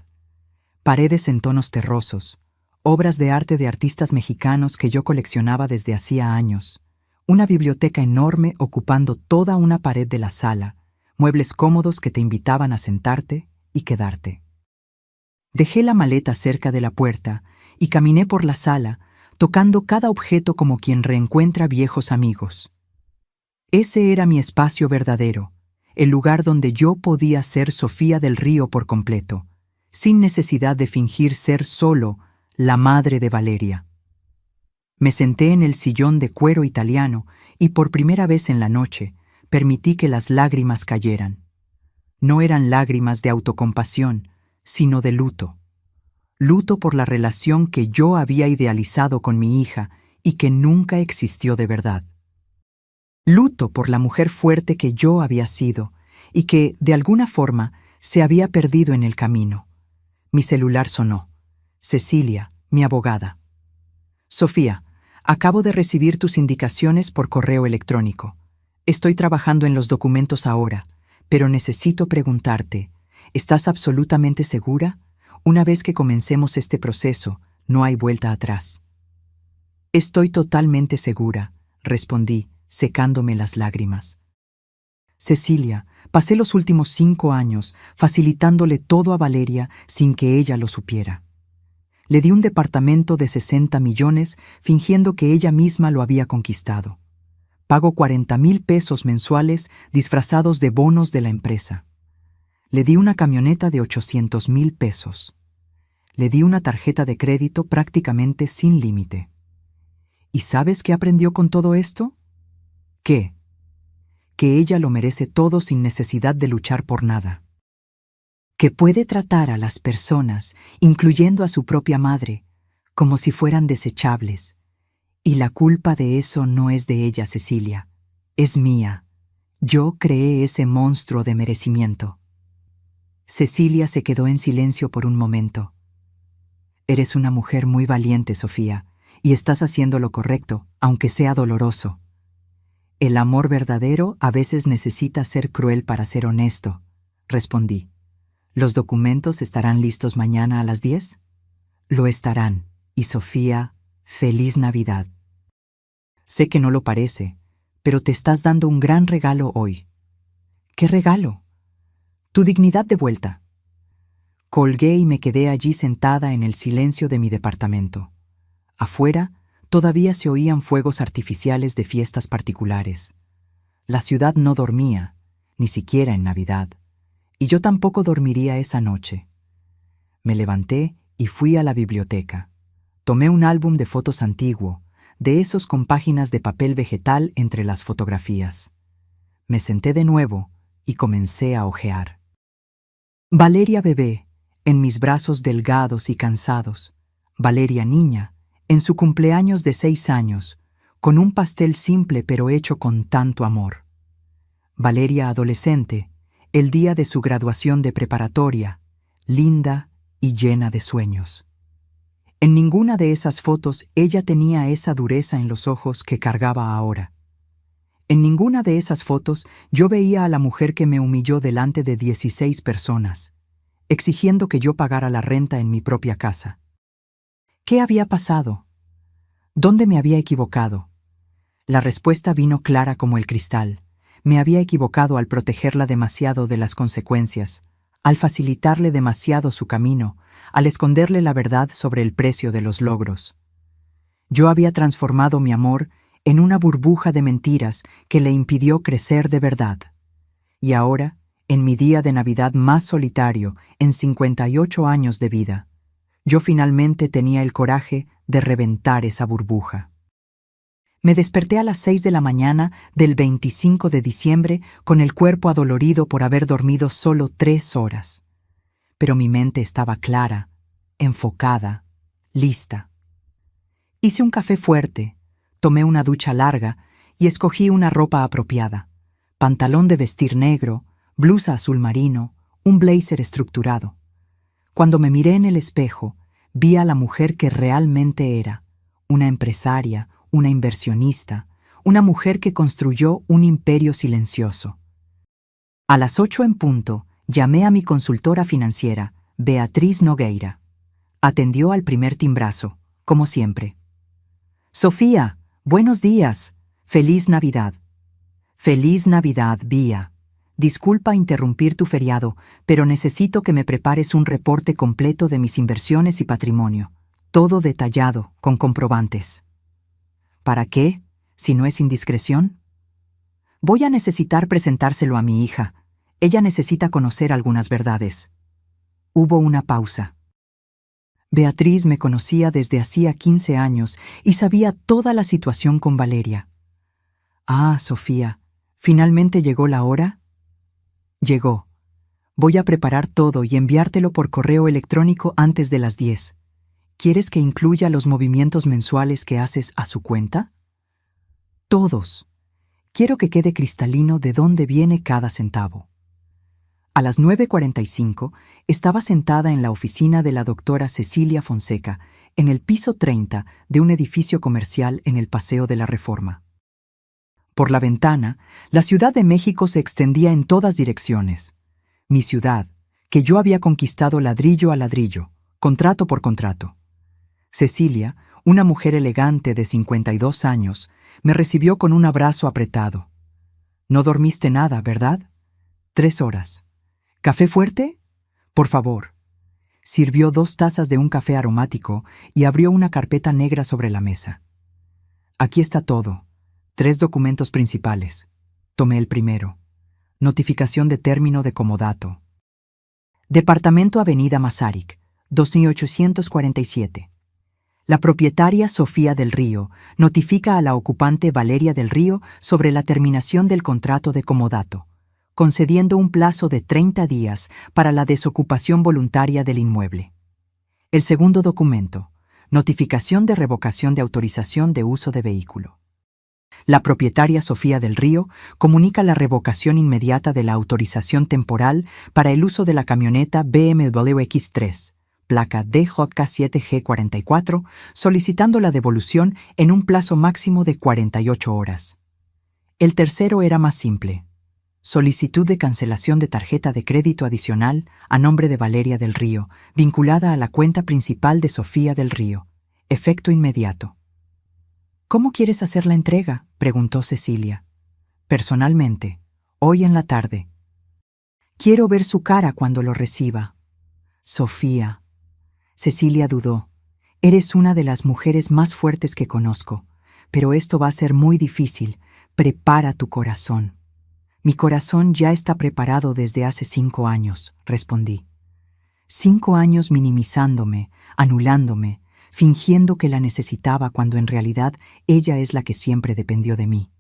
Paredes en tonos terrosos, obras de arte de artistas mexicanos que yo coleccionaba desde hacía años, una biblioteca enorme ocupando toda una pared de la sala, muebles cómodos que te invitaban a sentarte y quedarte. Dejé la maleta cerca de la puerta y caminé por la sala, tocando cada objeto como quien reencuentra viejos amigos. Ese era mi espacio verdadero, el lugar donde yo podía ser Sofía del Río por completo, sin necesidad de fingir ser solo la madre de Valeria. Me senté en el sillón de cuero italiano y por primera vez en la noche permití que las lágrimas cayeran. No eran lágrimas de autocompasión, sino de luto. Luto por la relación que yo había idealizado con mi hija y que nunca existió de verdad. Luto por la mujer fuerte que yo había sido y que, de alguna forma, se había perdido en el camino. Mi celular sonó. Cecilia, mi abogada. «Sofía, acabo de recibir tus indicaciones por correo electrónico. Estoy trabajando en los documentos ahora, pero necesito preguntarte, ¿estás absolutamente segura? Una vez que comencemos este proceso, no hay vuelta atrás». «Estoy totalmente segura», respondí, secándome las lágrimas. «Cecilia, pasé los últimos 5 años facilitándole todo a Valeria sin que ella lo supiera. Le di un departamento de 60 millones fingiendo que ella misma lo había conquistado. Pago 40,000 pesos mensuales disfrazados de bonos de la empresa. Le di una camioneta de 800,000 pesos. Le di una tarjeta de crédito prácticamente sin límite. ¿Y sabes qué aprendió con todo esto? ¿Qué? Que ella lo merece todo sin necesidad de luchar por nada. Que puede tratar a las personas, incluyendo a su propia madre, como si fueran desechables. Y la culpa de eso no es de ella, Cecilia. Es mía. Yo creé ese monstruo de merecimiento». Cecilia se quedó en silencio por un momento. «Eres una mujer muy valiente, Sofía, y estás haciendo lo correcto, aunque sea doloroso. El amor verdadero a veces necesita ser cruel para ser honesto», respondí. «¿Los documentos estarán listos mañana a las 10? Lo estarán. Y Sofía, feliz Navidad. Sé que no lo parece, pero te estás dando un gran regalo hoy». «¿Qué regalo?» «Tu dignidad de vuelta. Colgué y me quedé allí sentada en el silencio de mi departamento. Afuera, todavía se oían fuegos artificiales de fiestas particulares. La ciudad no dormía, ni siquiera en Navidad, y yo tampoco dormiría esa noche. Me levanté y fui a la biblioteca. Tomé un álbum de fotos antiguo, de esos con páginas de papel vegetal entre las fotografías. Me senté de nuevo y comencé a hojear. Valeria bebé, en mis brazos delgados y cansados. Valeria niña, en su cumpleaños de 6 años, con un pastel simple pero hecho con tanto amor. Valeria adolescente, el día de su graduación de preparatoria, linda y llena de sueños. En ninguna de esas fotos ella tenía esa dureza en los ojos que cargaba ahora. En ninguna de esas fotos yo veía a la mujer que me humilló delante de 16 personas, exigiendo que yo pagara la renta en mi propia casa. ¿Qué había pasado? ¿Dónde me había equivocado? La respuesta vino clara como el cristal. Me había equivocado al protegerla demasiado de las consecuencias, al facilitarle demasiado su camino, al esconderle la verdad sobre el precio de los logros. Yo había transformado mi amor en una burbuja de mentiras que le impidió crecer de verdad. Y ahora, en mi día de Navidad más solitario, en 58 años de vida, yo finalmente tenía el coraje de reventar esa burbuja. Me desperté a las 6 de la mañana del 25 de diciembre con el cuerpo adolorido por haber dormido solo 3 horas. Pero mi mente estaba clara, enfocada, lista. Hice un café fuerte, tomé una ducha larga y escogí una ropa apropiada: pantalón de vestir negro, blusa azul marino, un blazer estructurado. Cuando me miré en el espejo, vi a la mujer que realmente era: una empresaria, una inversionista, una mujer que construyó un imperio silencioso. A las 8 en punto, llamé a mi consultora financiera, Beatriz Nogueira. Atendió al primer timbrazo, como siempre. Sofía, buenos días. Feliz Navidad. Feliz Navidad, Bea. Disculpa interrumpir tu feriado, pero necesito que me prepares un reporte completo de mis inversiones y patrimonio. Todo detallado, con comprobantes. ¿Para qué, si no es indiscreción? Voy a necesitar presentárselo a mi hija. Ella necesita conocer algunas verdades. Hubo una pausa. Beatriz me conocía desde hacía 15 años y sabía toda la situación con Valeria. Ah, Sofía, ¿finalmente llegó la hora? Llegó. Voy a preparar todo y enviártelo por correo electrónico antes de las 10. ¿Quieres que incluya los movimientos mensuales que haces a su cuenta? Todos. Quiero que quede cristalino de dónde viene cada centavo. A las 9:45 estaba sentada en la oficina de la doctora Cecilia Fonseca, en el piso 30 de un edificio comercial en el Paseo de la Reforma. Por la ventana, la Ciudad de México se extendía en todas direcciones. Mi ciudad, que yo había conquistado ladrillo a ladrillo, contrato por contrato. Cecilia, una mujer elegante de 52 años, me recibió con un abrazo apretado. No dormiste nada, ¿verdad? 3 horas. ¿Café fuerte? Por favor. Sirvió 2 tazas de un café aromático y abrió una carpeta negra sobre la mesa. Aquí está todo. 3 documentos principales. Tomé el primero. Notificación de término de comodato. Departamento Avenida Masaryk, 2847. La propietaria Sofía del Río notifica a la ocupante Valeria del Río sobre la terminación del contrato de comodato, concediendo un plazo de 30 días para la desocupación voluntaria del inmueble. El segundo documento, notificación de revocación de autorización de uso de vehículo. La propietaria Sofía del Río comunica la revocación inmediata de la autorización temporal para el uso de la camioneta BMW X3, placa DJ7G44, solicitando la devolución en un plazo máximo de 48 horas. El tercero era más simple. Solicitud de cancelación de tarjeta de crédito adicional a nombre de Valeria del Río, vinculada a la cuenta principal de Sofía del Río. Efecto inmediato. ¿Cómo quieres hacer la entrega?, preguntó Cecilia. Personalmente, hoy en la tarde. Quiero ver su cara cuando lo reciba. Sofía. Cecilia dudó. Eres una de las mujeres más fuertes que conozco, pero esto va a ser muy difícil. Prepara tu corazón. Mi corazón ya está preparado desde hace 5 años, respondí. 5 años minimizándome, anulándome, fingiendo que la necesitaba cuando en realidad ella es la que siempre dependió de mí.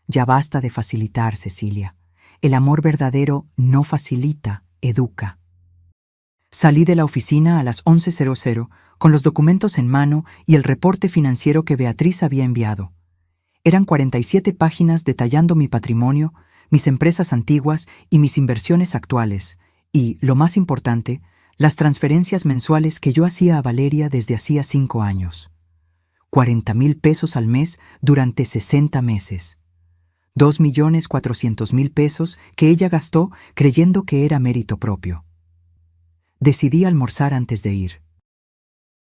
Ya basta de facilitar, Cecilia. El amor verdadero no facilita, educa. Salí de la oficina a las 11:00 con los documentos en mano y el reporte financiero que Beatriz había enviado. Eran 47 páginas detallando mi patrimonio, mis empresas antiguas y mis inversiones actuales, y, lo más importante, las transferencias mensuales que yo hacía a Valeria desde hacía 5 años. 40,000 pesos al mes durante 60 meses. 2,400,000 pesos que ella gastó creyendo que era mérito propio. Decidí almorzar antes de ir.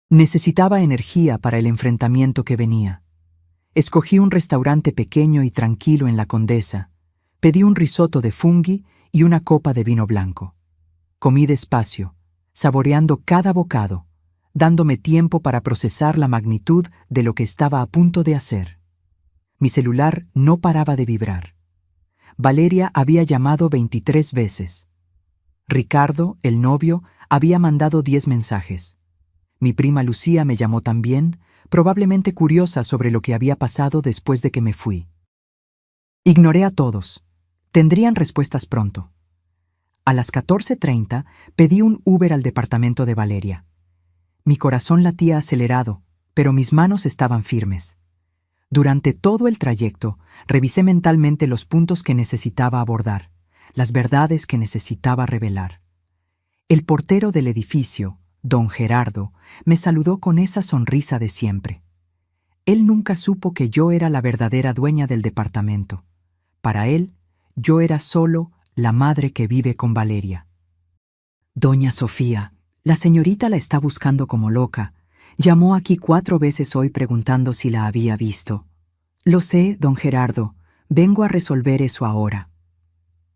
Necesitaba energía para el enfrentamiento que venía. Escogí un restaurante pequeño y tranquilo en La Condesa. Pedí un risotto de funghi y una copa de vino blanco. Comí despacio, saboreando cada bocado, dándome tiempo para procesar la magnitud de lo que estaba a punto de hacer. Mi celular no paraba de vibrar. Valeria había llamado 23 veces. Ricardo, el novio, había mandado 10 mensajes. Mi prima Lucía me llamó también, probablemente curiosa sobre lo que había pasado después de que me fui. Ignoré a todos. Tendrían respuestas pronto. A las 14:30 pedí un Uber al departamento de Valeria. Mi corazón latía acelerado, pero mis manos estaban firmes. Durante todo el trayecto, revisé mentalmente los puntos que necesitaba abordar, las verdades que necesitaba revelar. El portero del edificio, don Gerardo, me saludó con esa sonrisa de siempre. Él nunca supo que yo era la verdadera dueña del departamento. Para él, yo era solo la madre que vive con Valeria. Doña Sofía, la señorita la está buscando como loca. Llamó aquí 4 veces hoy preguntando si la había visto. Lo sé, don Gerardo. Vengo a resolver eso ahora.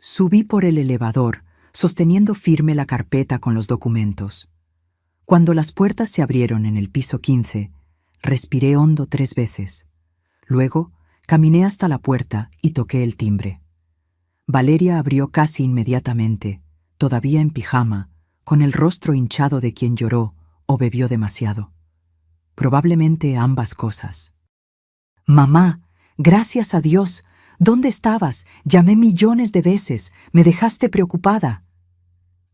Subí por el elevador, sosteniendo firme la carpeta con los documentos. Cuando las puertas se abrieron en el piso 15, respiré hondo 3 veces. Luego, caminé hasta la puerta y toqué el timbre. Valeria abrió casi inmediatamente, todavía en pijama, con el rostro hinchado de quien lloró o bebió demasiado. Probablemente ambas cosas. «Mamá, gracias a Dios. ¿Dónde estabas? Llamé millones de veces. Me dejaste preocupada».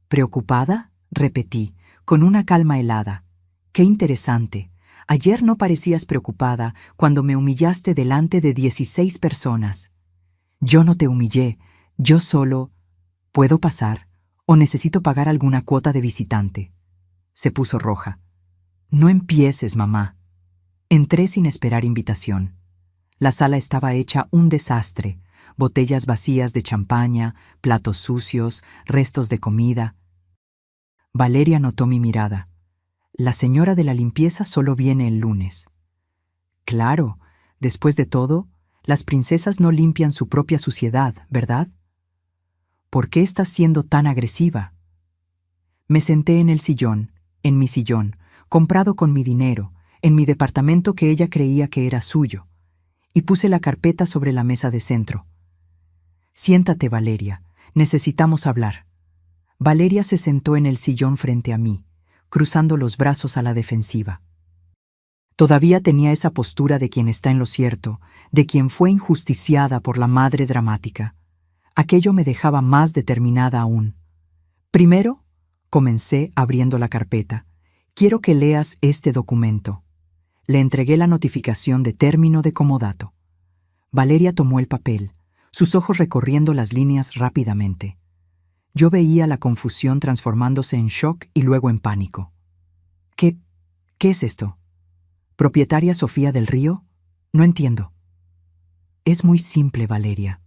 «¿Preocupada?», repetí, con una calma helada. «Qué interesante. Ayer no parecías preocupada cuando me humillaste delante de 16 personas». «Yo no te humillé. Yo solo... ¿Puedo pasar? ¿O necesito pagar alguna cuota de visitante?». Se puso roja. «No empieces, mamá». Entré sin esperar invitación. La sala estaba hecha un desastre, botellas vacías de champaña, platos sucios, restos de comida. Valeria notó mi mirada. «La señora de la limpieza solo viene el lunes». «Claro, después de todo, las princesas no limpian su propia suciedad, ¿verdad?». «¿Por qué estás siendo tan agresiva?». Me senté en el sillón, en mi sillón, comprado con mi dinero, en mi departamento que ella creía que era suyo, y puse la carpeta sobre la mesa de centro. «Siéntate, Valeria, necesitamos hablar». Valeria se sentó en el sillón frente a mí, cruzando los brazos a la defensiva. Todavía tenía esa postura de quien está en lo cierto, de quien fue injusticiada por la madre dramática. Aquello me dejaba más determinada aún. «Primero», comencé abriendo la carpeta, «quiero que leas este documento». Le entregué la notificación de término de comodato. Valeria tomó el papel, sus ojos recorriendo las líneas rápidamente. Yo veía la confusión transformándose en shock y luego en pánico. ¿Qué es esto? ¿Propietaria Sofía del Río? No entiendo». «Es muy simple, Valeria.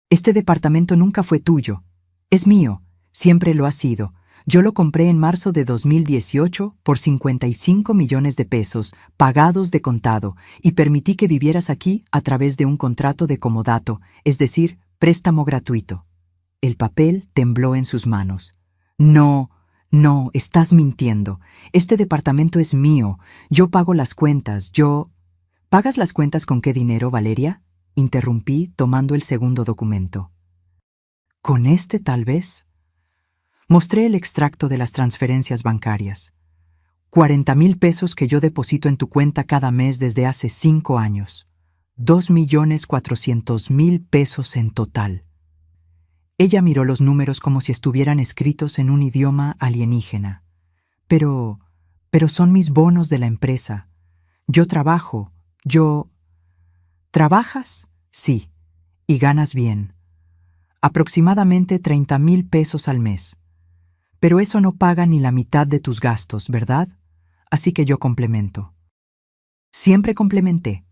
Este departamento nunca fue tuyo. Es mío, siempre lo ha sido. Yo lo compré en marzo de 2018 por 55 millones de pesos, pagados de contado, y permití que vivieras aquí a través de un contrato de comodato, es decir, préstamo gratuito». El papel tembló en sus manos. «No, No, estás mintiendo. Este departamento es mío. Yo pago las cuentas. ¿Pagas las cuentas con qué dinero, Valeria? Interrumpí, tomando el segundo documento. ¿Con este, tal vez? Mostré el extracto de las transferencias bancarias. 40,000 pesos que yo deposito en tu cuenta cada mes desde hace 5 años. 2,400,000 pesos en total. Ella miró los números como si estuvieran escritos en un idioma alienígena. Pero son mis bonos de la empresa. Yo trabajo. ¿Trabajas? Sí. Y ganas bien. Aproximadamente 30,000 pesos al mes. Pero eso no paga ni la mitad de tus gastos, ¿verdad? Así que yo complemento. Siempre complementé,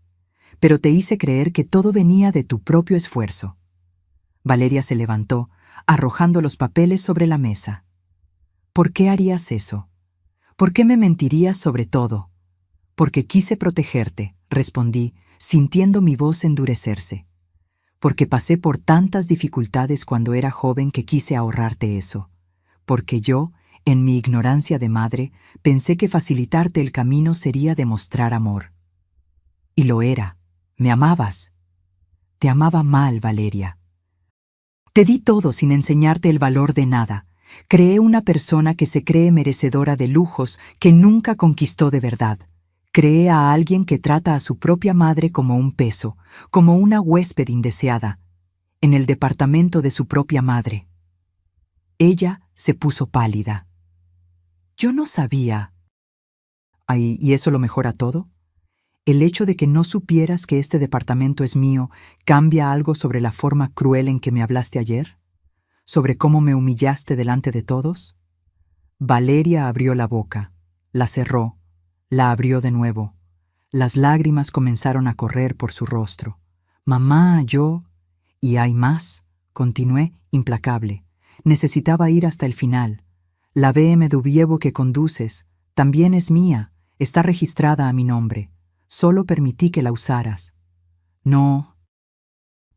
pero te hice creer que todo venía de tu propio esfuerzo. Valeria se levantó, arrojando los papeles sobre la mesa. ¿Por qué harías eso? ¿Por qué me mentirías sobre todo? Porque quise protegerte, respondí, sintiendo mi voz endurecerse. Porque pasé por tantas dificultades cuando era joven que quise ahorrarte eso. Porque yo, en mi ignorancia de madre, pensé que facilitarte el camino sería demostrar amor. Y lo era. Me amabas. Te amaba mal, Valeria. Te di todo sin enseñarte el valor de nada. Creé una persona que se cree merecedora de lujos que nunca conquistó de verdad. Creé a alguien que trata a su propia madre como un peso, como una huésped indeseada, en el departamento de su propia madre. Ella se puso pálida. Yo no sabía. Ay, ¿y eso lo mejora todo? ¿El hecho de que no supieras que este departamento es mío cambia algo sobre la forma cruel en que me hablaste ayer? ¿Sobre cómo me humillaste delante de todos? Valeria abrió la boca, la cerró, la abrió de nuevo. Las lágrimas comenzaron a correr por su rostro. Mamá, yo... ¿Y hay más? Continué, implacable. Necesitaba ir hasta el final. La BMW que conduces también es mía, está registrada a mi nombre. Solo permití que la usaras. No.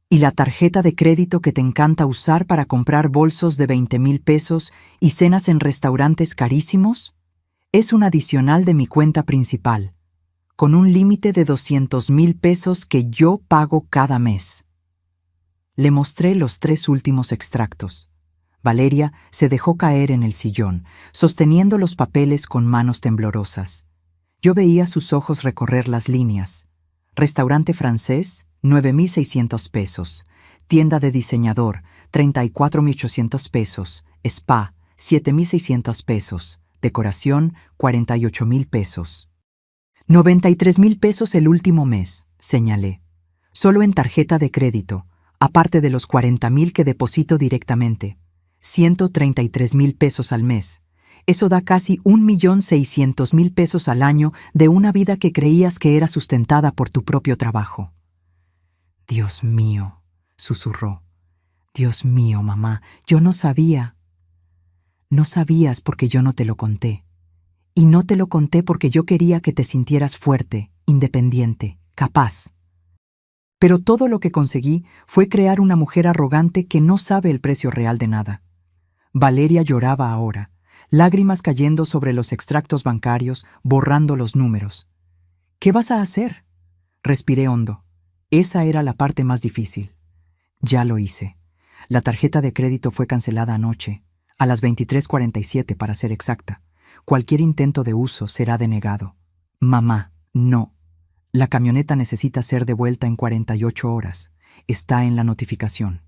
¿Y la tarjeta de crédito que te encanta usar para comprar bolsos de 20,000 pesos y cenas en restaurantes carísimos? Es un adicional de mi cuenta principal, con un límite de 200,000 pesos que yo pago cada mes. Le mostré los 3 últimos extractos. Valeria se dejó caer en el sillón, sosteniendo los papeles con manos temblorosas. Yo veía sus ojos recorrer las líneas. Restaurante francés, 9,600 pesos. Tienda de diseñador, 34,800 pesos. Spa, 7,600 pesos. Decoración, 48,000 pesos. 93,000 pesos el último mes, señalé. Solo en tarjeta de crédito, aparte de los 40,000 que deposito directamente. 133,000 pesos al mes. Eso da casi 1,600,000 pesos al año de una vida que creías que era sustentada por tu propio trabajo. Dios mío, susurró. Dios mío, mamá, yo no sabía. No sabías porque yo no te lo conté. Y no te lo conté porque yo quería que te sintieras fuerte, independiente, capaz. Pero todo lo que conseguí fue crear una mujer arrogante que no sabe el precio real de nada. Valeria lloraba ahora, lágrimas cayendo sobre los extractos bancarios, borrando los números. ¿Qué vas a hacer? Respiré hondo. Esa era la parte más difícil. Ya lo hice. La tarjeta de crédito fue cancelada anoche, a las 23:47 para ser exacta. Cualquier intento de uso será denegado. Mamá, no. La camioneta necesita ser devuelta en 48 horas. Está en la notificación.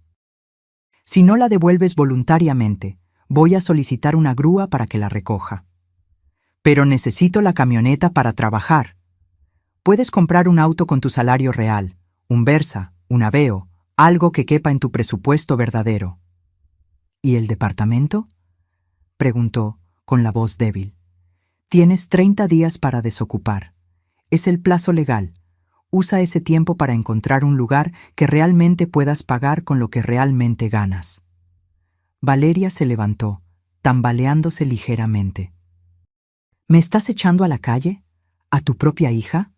Si no la devuelves voluntariamente, voy a solicitar una grúa para que la recoja. Pero necesito la camioneta para trabajar. Puedes comprar un auto con tu salario real, un Versa, un Aveo, algo que quepa en tu presupuesto verdadero. ¿Y el departamento? Preguntó, con la voz débil. Tienes 30 días para desocupar. Es el plazo legal. Usa ese tiempo para encontrar un lugar que realmente puedas pagar con lo que realmente ganas. Valeria se levantó, tambaleándose ligeramente. ¿Me estás echando a la calle? ¿A tu propia hija?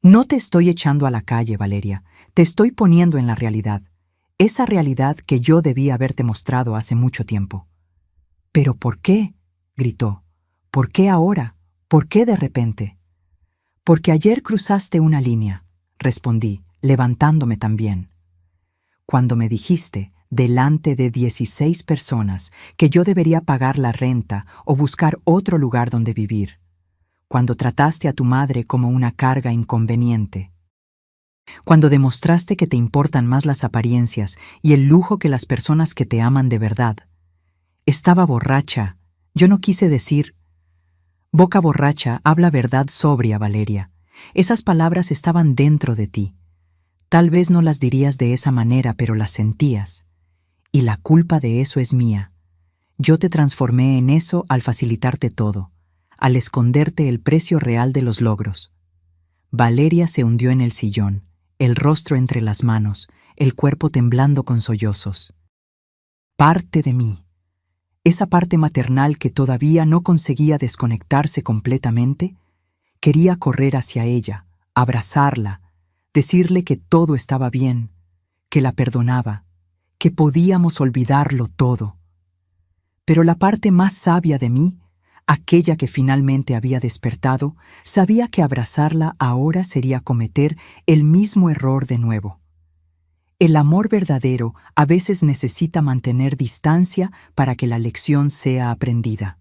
No te estoy echando a la calle, Valeria. Te estoy poniendo en la realidad. Esa realidad que yo debí haberte mostrado hace mucho tiempo. ¿Pero por qué? gritó. ¿Por qué ahora? ¿Por qué de repente? Porque ayer cruzaste una línea, respondí, levantándome también. Cuando me dijiste, delante de 16 personas, que yo debería pagar la renta o buscar otro lugar donde vivir. Cuando trataste a tu madre como una carga inconveniente. Cuando demostraste que te importan más las apariencias y el lujo que las personas que te aman de verdad. Estaba borracha. Yo no quise decir. Boca borracha habla verdad sobria, Valeria. Esas palabras estaban dentro de ti. Tal vez no las dirías de esa manera, pero las sentías. Y la culpa de eso es mía. Yo te transformé en eso al facilitarte todo, al esconderte el precio real de los logros. Valeria se hundió en el sillón, el rostro entre las manos, el cuerpo temblando con sollozos. Parte de mí, esa parte maternal que todavía no conseguía desconectarse completamente, quería correr hacia ella, abrazarla, decirle que todo estaba bien, que la perdonaba, que podíamos olvidarlo todo. Pero la parte más sabia de mí, aquella que finalmente había despertado, sabía que abrazarla ahora sería cometer el mismo error de nuevo. El amor verdadero a veces necesita mantener distancia para que la lección sea aprendida.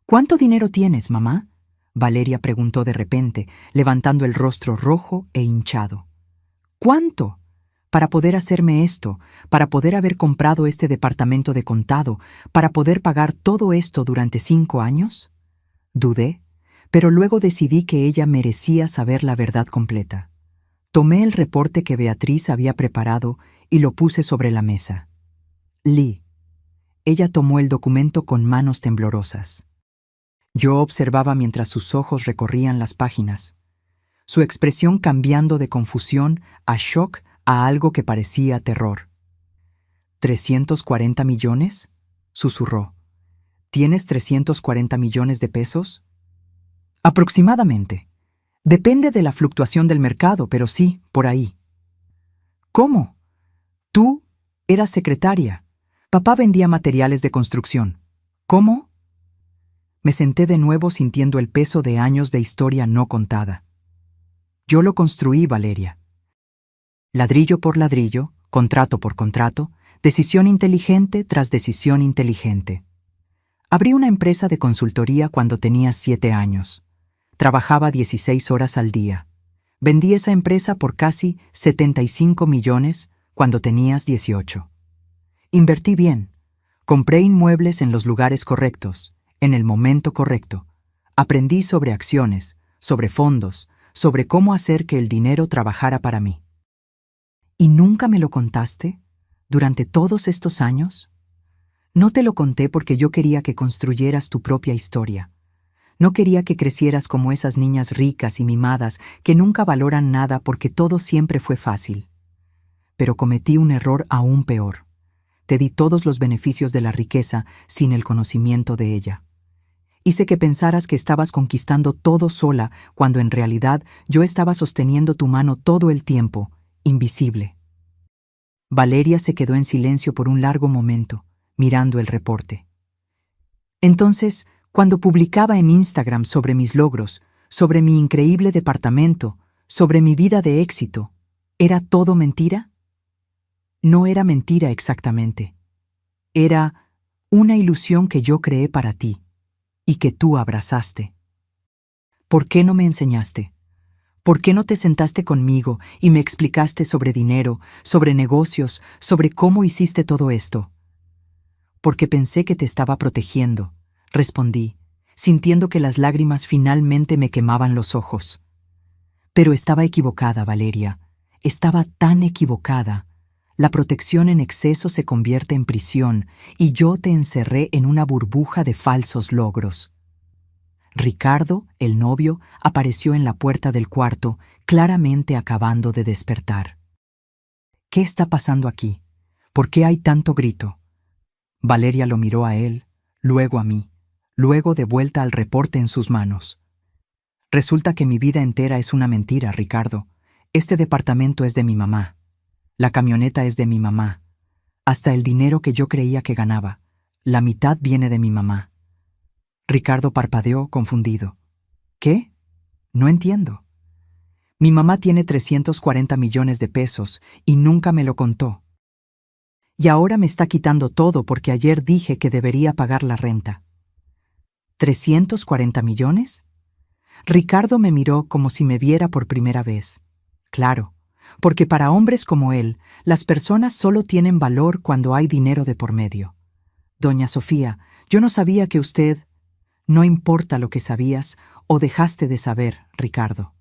¿Cuánto dinero tienes, mamá? Valeria preguntó de repente, levantando el rostro rojo e hinchado. ¿Cuánto? Para poder hacerme esto, para poder haber comprado este departamento de contado, para poder pagar todo esto durante 5 años? Dudé, pero luego decidí que ella merecía saber la verdad completa. Tomé el reporte que Beatriz había preparado y lo puse sobre la mesa. Lee. Ella tomó el documento con manos temblorosas. Yo observaba mientras sus ojos recorrían las páginas, su expresión cambiando de confusión a shock a algo que parecía terror. ¿340 millones? Susurró. ¿Tienes 340 millones de pesos? Aproximadamente. Depende de la fluctuación del mercado, pero sí, por ahí. ¿Cómo? Tú eras secretaria. Papá vendía materiales de construcción. ¿Cómo? Me senté de nuevo sintiendo el peso de años de historia no contada. Yo lo construí, Valeria. Ladrillo por ladrillo, contrato por contrato, decisión inteligente tras decisión inteligente. Abrí una empresa de consultoría cuando tenía 7 años. Trabajaba 16 horas al día. Vendí esa empresa por casi 75 millones cuando tenías 18. Invertí bien. Compré inmuebles en los lugares correctos, en el momento correcto. Aprendí sobre acciones, sobre fondos, sobre cómo hacer que el dinero trabajara para mí. ¿Y nunca me lo contaste? ¿Durante todos estos años? No te lo conté porque yo quería que construyeras tu propia historia. No quería que crecieras como esas niñas ricas y mimadas que nunca valoran nada porque todo siempre fue fácil. Pero cometí un error aún peor. Te di todos los beneficios de la riqueza sin el conocimiento de ella. Hice que pensaras que estabas conquistando todo sola cuando en realidad yo estaba sosteniendo tu mano todo el tiempo, invisible. Valeria se quedó en silencio por un largo momento, mirando el reporte. Entonces, cuando publicaba en Instagram sobre mis logros, sobre mi increíble departamento, sobre mi vida de éxito, ¿era todo mentira? No era mentira exactamente. Era una ilusión que yo creé para ti y que tú abrazaste. ¿Por qué no me enseñaste? ¿Por qué no te sentaste conmigo y me explicaste sobre dinero, sobre negocios, sobre cómo hiciste todo esto? Porque pensé que te estaba protegiendo, respondí, sintiendo que las lágrimas finalmente me quemaban los ojos. Pero estaba equivocada, Valeria. Estaba tan equivocada. La protección en exceso se convierte en prisión y yo te encerré en una burbuja de falsos logros. Ricardo, el novio, apareció en la puerta del cuarto, claramente acabando de despertar. ¿Qué está pasando aquí? ¿Por qué hay tanto grito? Valeria lo miró a él, luego a mí, luego de vuelta al reporte en sus manos. Resulta que mi vida entera es una mentira, Ricardo. Este departamento es de mi mamá. La camioneta es de mi mamá. Hasta el dinero que yo creía que ganaba. La mitad viene de mi mamá. Ricardo parpadeó, confundido. ¿Qué? No entiendo. Mi mamá tiene 340 millones de pesos y nunca me lo contó. Y ahora me está quitando todo porque ayer dije que debería pagar la renta. ¿340 millones? Ricardo me miró como si me viera por primera vez. Claro, porque para hombres como él, las personas solo tienen valor cuando hay dinero de por medio. Doña Sofía, yo no sabía que usted... No importa lo que sabías o dejaste de saber, Ricardo.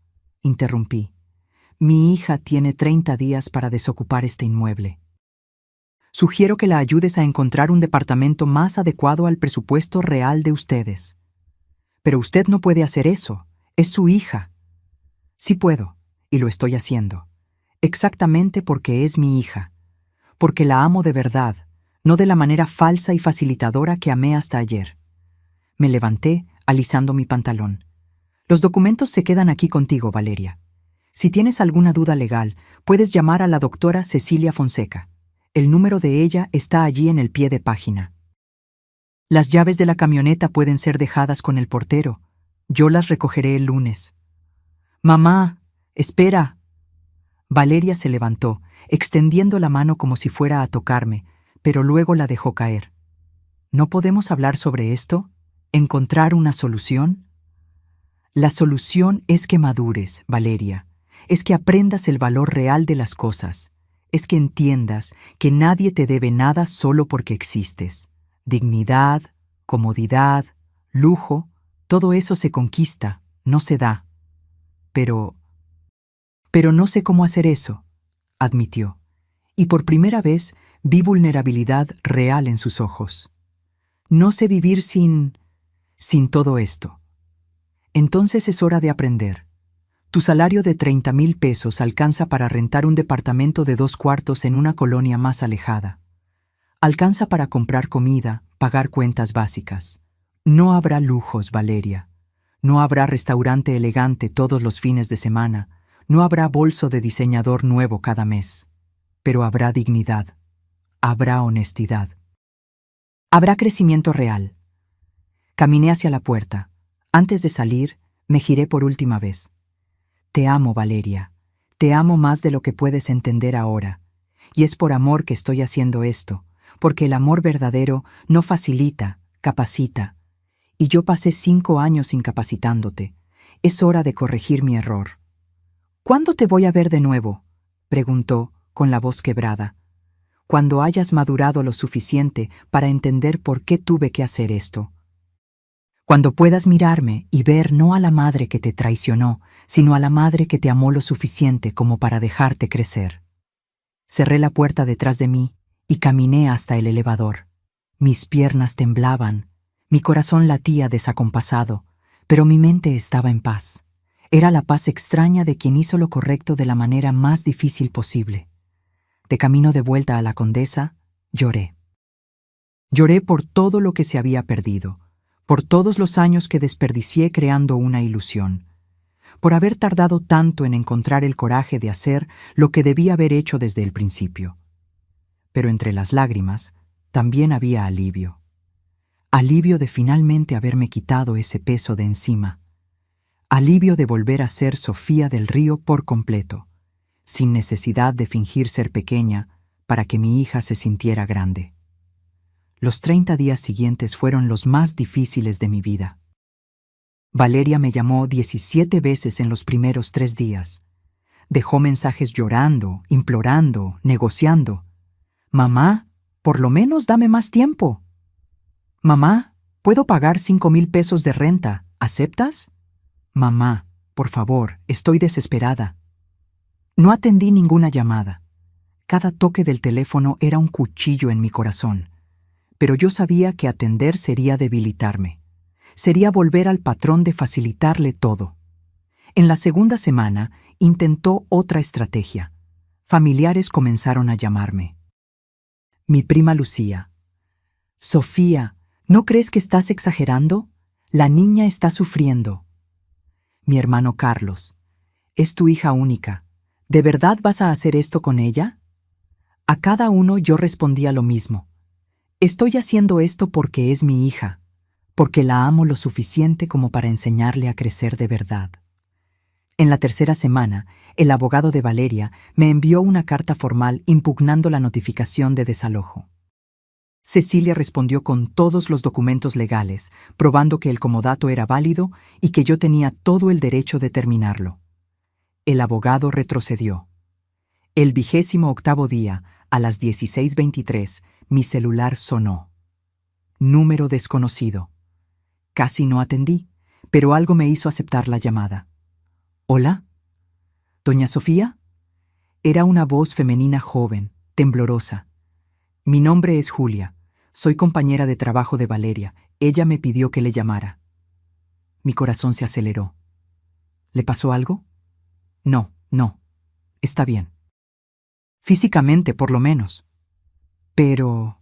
Interrumpí. Mi hija tiene 30 días para desocupar este inmueble. Sugiero que la ayudes a encontrar un departamento más adecuado al presupuesto real de ustedes. Pero usted no puede hacer eso. Es su hija. Sí puedo, y lo estoy haciendo. Exactamente porque es mi hija. Porque la amo de verdad, no de la manera falsa y facilitadora que amé hasta ayer. Me levanté, alisando mi pantalón. Los documentos se quedan aquí contigo, Valeria. Si tienes alguna duda legal, puedes llamar a la doctora Cecilia Fonseca. El número de ella está allí en el pie de página. Las llaves de la camioneta pueden ser dejadas con el portero. Yo las recogeré el lunes. Mamá, espera. Valeria se levantó, extendiendo la mano como si fuera a tocarme, pero luego la dejó caer. ¿No podemos hablar sobre esto? ¿Encontrar una solución? La solución es que madures, Valeria. Es que aprendas el valor real de las cosas. Es que entiendas que nadie te debe nada solo porque existes. Dignidad, comodidad, lujo, todo eso se conquista, no se da. Pero no sé cómo hacer eso, admitió. Y por primera vez vi vulnerabilidad real en sus ojos. No sé vivir sin todo esto. Entonces es hora de aprender. Tu salario de 30,000 pesos alcanza para rentar un departamento de 2 cuartos en una colonia más alejada. Alcanza para comprar comida, pagar cuentas básicas. No habrá lujos, Valeria. No habrá restaurante elegante todos los fines de semana. No habrá bolso de diseñador nuevo cada mes. Pero habrá dignidad. Habrá honestidad. Habrá crecimiento real. Caminé hacia la puerta. Antes de salir, me giré por última vez. Te amo, Valeria. Te amo más de lo que puedes entender ahora. Y es por amor que estoy haciendo esto, porque el amor verdadero no facilita, capacita. Y yo pasé 5 años incapacitándote. Es hora de corregir mi error. ¿Cuándo te voy a ver de nuevo?, preguntó, con la voz quebrada. Cuando hayas madurado lo suficiente para entender por qué tuve que hacer esto. Cuando puedas mirarme y ver no a la madre que te traicionó, sino a la madre que te amó lo suficiente como para dejarte crecer. Cerré la puerta detrás de mí y caminé hasta el elevador. Mis piernas temblaban, mi corazón latía desacompasado, pero mi mente estaba en paz. Era la paz extraña de quien hizo lo correcto de la manera más difícil posible. De camino de vuelta a la Condesa, lloré. Lloré por todo lo que se había perdido, por todos los años que desperdicié creando una ilusión, por haber tardado tanto en encontrar el coraje de hacer lo que debía haber hecho desde el principio. Pero entre las lágrimas también había alivio. Alivio de finalmente haberme quitado ese peso de encima. Alivio de volver a ser Sofía del Río por completo, sin necesidad de fingir ser pequeña para que mi hija se sintiera grande. Los 30 días siguientes fueron los más difíciles de mi vida. Valeria me llamó 17 veces en los primeros 3 días. Dejó mensajes llorando, implorando, negociando. «Mamá, por lo menos dame más tiempo». «Mamá, puedo pagar 5,000 pesos de renta, ¿aceptas?» «Mamá, por favor, estoy desesperada». No atendí ninguna llamada. Cada toque del teléfono era un cuchillo en mi corazón. Pero yo sabía que atender sería debilitarme. Sería volver al patrón de facilitarle todo. En la segunda semana intentó otra estrategia. Familiares comenzaron a llamarme. Mi prima Lucía. «Sofía, ¿no crees que estás exagerando? La niña está sufriendo». Mi hermano Carlos. «Es tu hija única. ¿De verdad vas a hacer esto con ella?». A cada uno yo respondía lo mismo. «Estoy haciendo esto porque es mi hija, porque la amo lo suficiente como para enseñarle a crecer de verdad. En la tercera semana, el abogado de Valeria me envió una carta formal impugnando la notificación de desalojo. Cecilia respondió con todos los documentos legales, probando que el comodato era válido y que yo tenía todo el derecho de terminarlo. El abogado retrocedió. El 28º día, a las 16:23, mi celular sonó. Número desconocido. Casi no atendí, pero algo me hizo aceptar la llamada. ¿Hola? ¿Doña Sofía? Era una voz femenina joven, temblorosa. Mi nombre es Julia. Soy compañera de trabajo de Valeria. Ella me pidió que le llamara. Mi corazón se aceleró. ¿Le pasó algo? No. Está bien. Físicamente, por lo menos. Pero...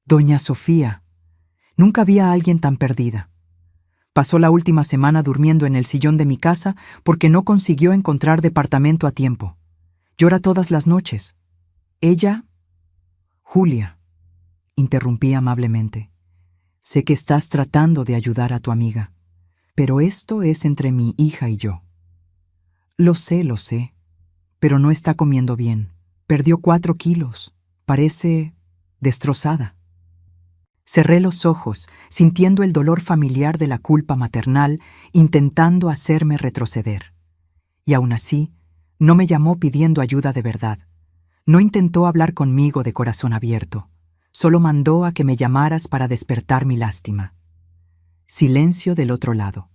Doña Sofía, nunca vi a alguien tan perdida. Pasó la última semana durmiendo en el sillón de mi casa porque no consiguió encontrar departamento a tiempo. Llora todas las noches. Ella... Julia, interrumpí amablemente. Sé que estás tratando de ayudar a tu amiga, pero esto es entre mi hija y yo. Lo sé, pero no está comiendo bien. Perdió 4 kilos. Parece destrozada. Cerré los ojos, sintiendo el dolor familiar de la culpa maternal, intentando hacerme retroceder. Y aún así, no me llamó pidiendo ayuda de verdad. No intentó hablar conmigo de corazón abierto. Solo mandó a que me llamaras para despertar mi lástima. Silencio del otro lado.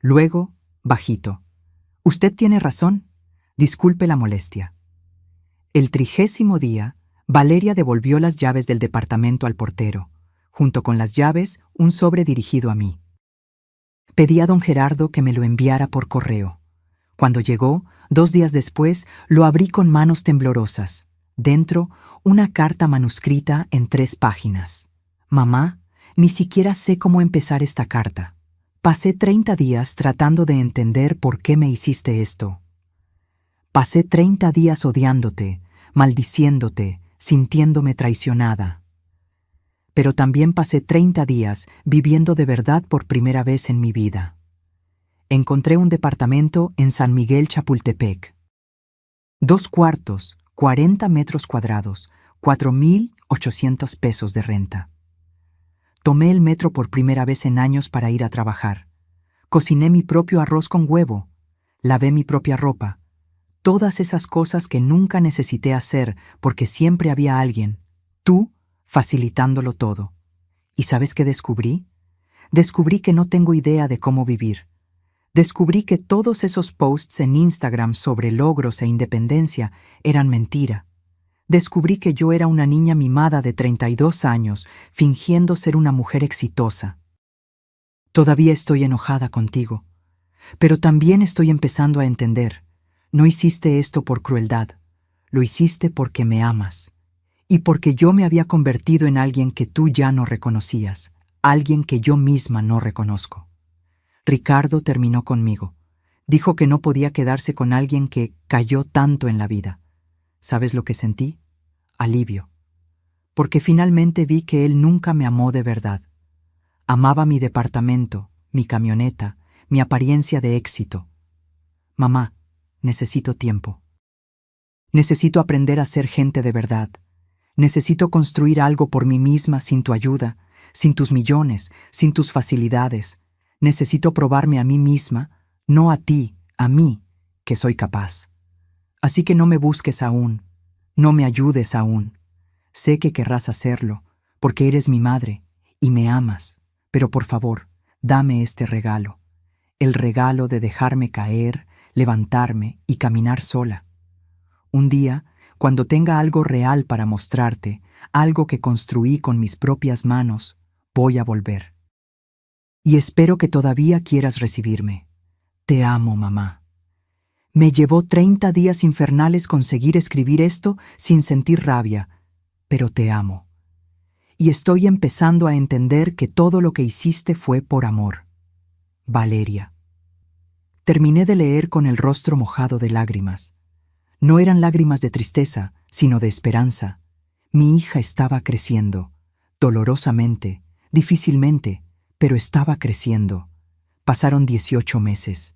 Luego, bajito. Usted tiene razón. Disculpe la molestia. El 30º día, Valeria devolvió las llaves del departamento al portero. Junto con las llaves, un sobre dirigido a mí. Pedí a don Gerardo que me lo enviara por correo. Cuando llegó, 2 días después, lo abrí con manos temblorosas. Dentro, una carta manuscrita en 3 páginas. Mamá, ni siquiera sé cómo empezar esta carta. Pasé 30 días tratando de entender por qué me hiciste esto. Pasé 30 días odiándote, maldiciéndote, sintiéndome traicionada. Pero también pasé 30 días viviendo de verdad por primera vez en mi vida. Encontré un departamento en San Miguel Chapultepec. 2 cuartos, 40 metros cuadrados, 4,800 pesos de renta. Tomé el metro por primera vez en años para ir a trabajar. Cociné mi propio arroz con huevo. Lavé mi propia ropa. Todas esas cosas que nunca necesité hacer porque siempre había alguien, tú, facilitándolo todo. ¿Y sabes qué descubrí? Descubrí que no tengo idea de cómo vivir. Descubrí que todos esos posts en Instagram sobre logros e independencia eran mentira. Descubrí que yo era una niña mimada de 32 años, fingiendo ser una mujer exitosa. Todavía estoy enojada contigo, pero también estoy empezando a entender. No hiciste esto por crueldad, lo hiciste porque me amas. Y porque yo me había convertido en alguien que tú ya no reconocías, alguien que yo misma no reconozco. Ricardo terminó conmigo. Dijo que no podía quedarse con alguien que cayó tanto en la vida. ¿Sabes lo que sentí? Alivio. Porque finalmente vi que él nunca me amó de verdad. Amaba mi departamento, mi camioneta, mi apariencia de éxito. Mamá, necesito tiempo. Necesito aprender a ser gente de verdad. Necesito construir algo por mí misma sin tu ayuda, sin tus millones, sin tus facilidades. Necesito probarme a mí misma, no a ti, a mí, que soy capaz. Así que no me busques aún, no me ayudes aún. Sé que querrás hacerlo, porque eres mi madre y me amas, pero por favor, dame este regalo, el regalo de dejarme caer, levantarme y caminar sola. Un día, cuando tenga algo real para mostrarte, algo que construí con mis propias manos, voy a volver. Y espero que todavía quieras recibirme. Te amo, mamá. Me llevó 30 días infernales conseguir escribir esto sin sentir rabia, pero te amo. Y estoy empezando a entender que todo lo que hiciste fue por amor. Valeria. Terminé de leer con el rostro mojado de lágrimas. No eran lágrimas de tristeza, sino de esperanza. Mi hija estaba creciendo, dolorosamente, difícilmente, pero estaba creciendo. Pasaron 18 meses.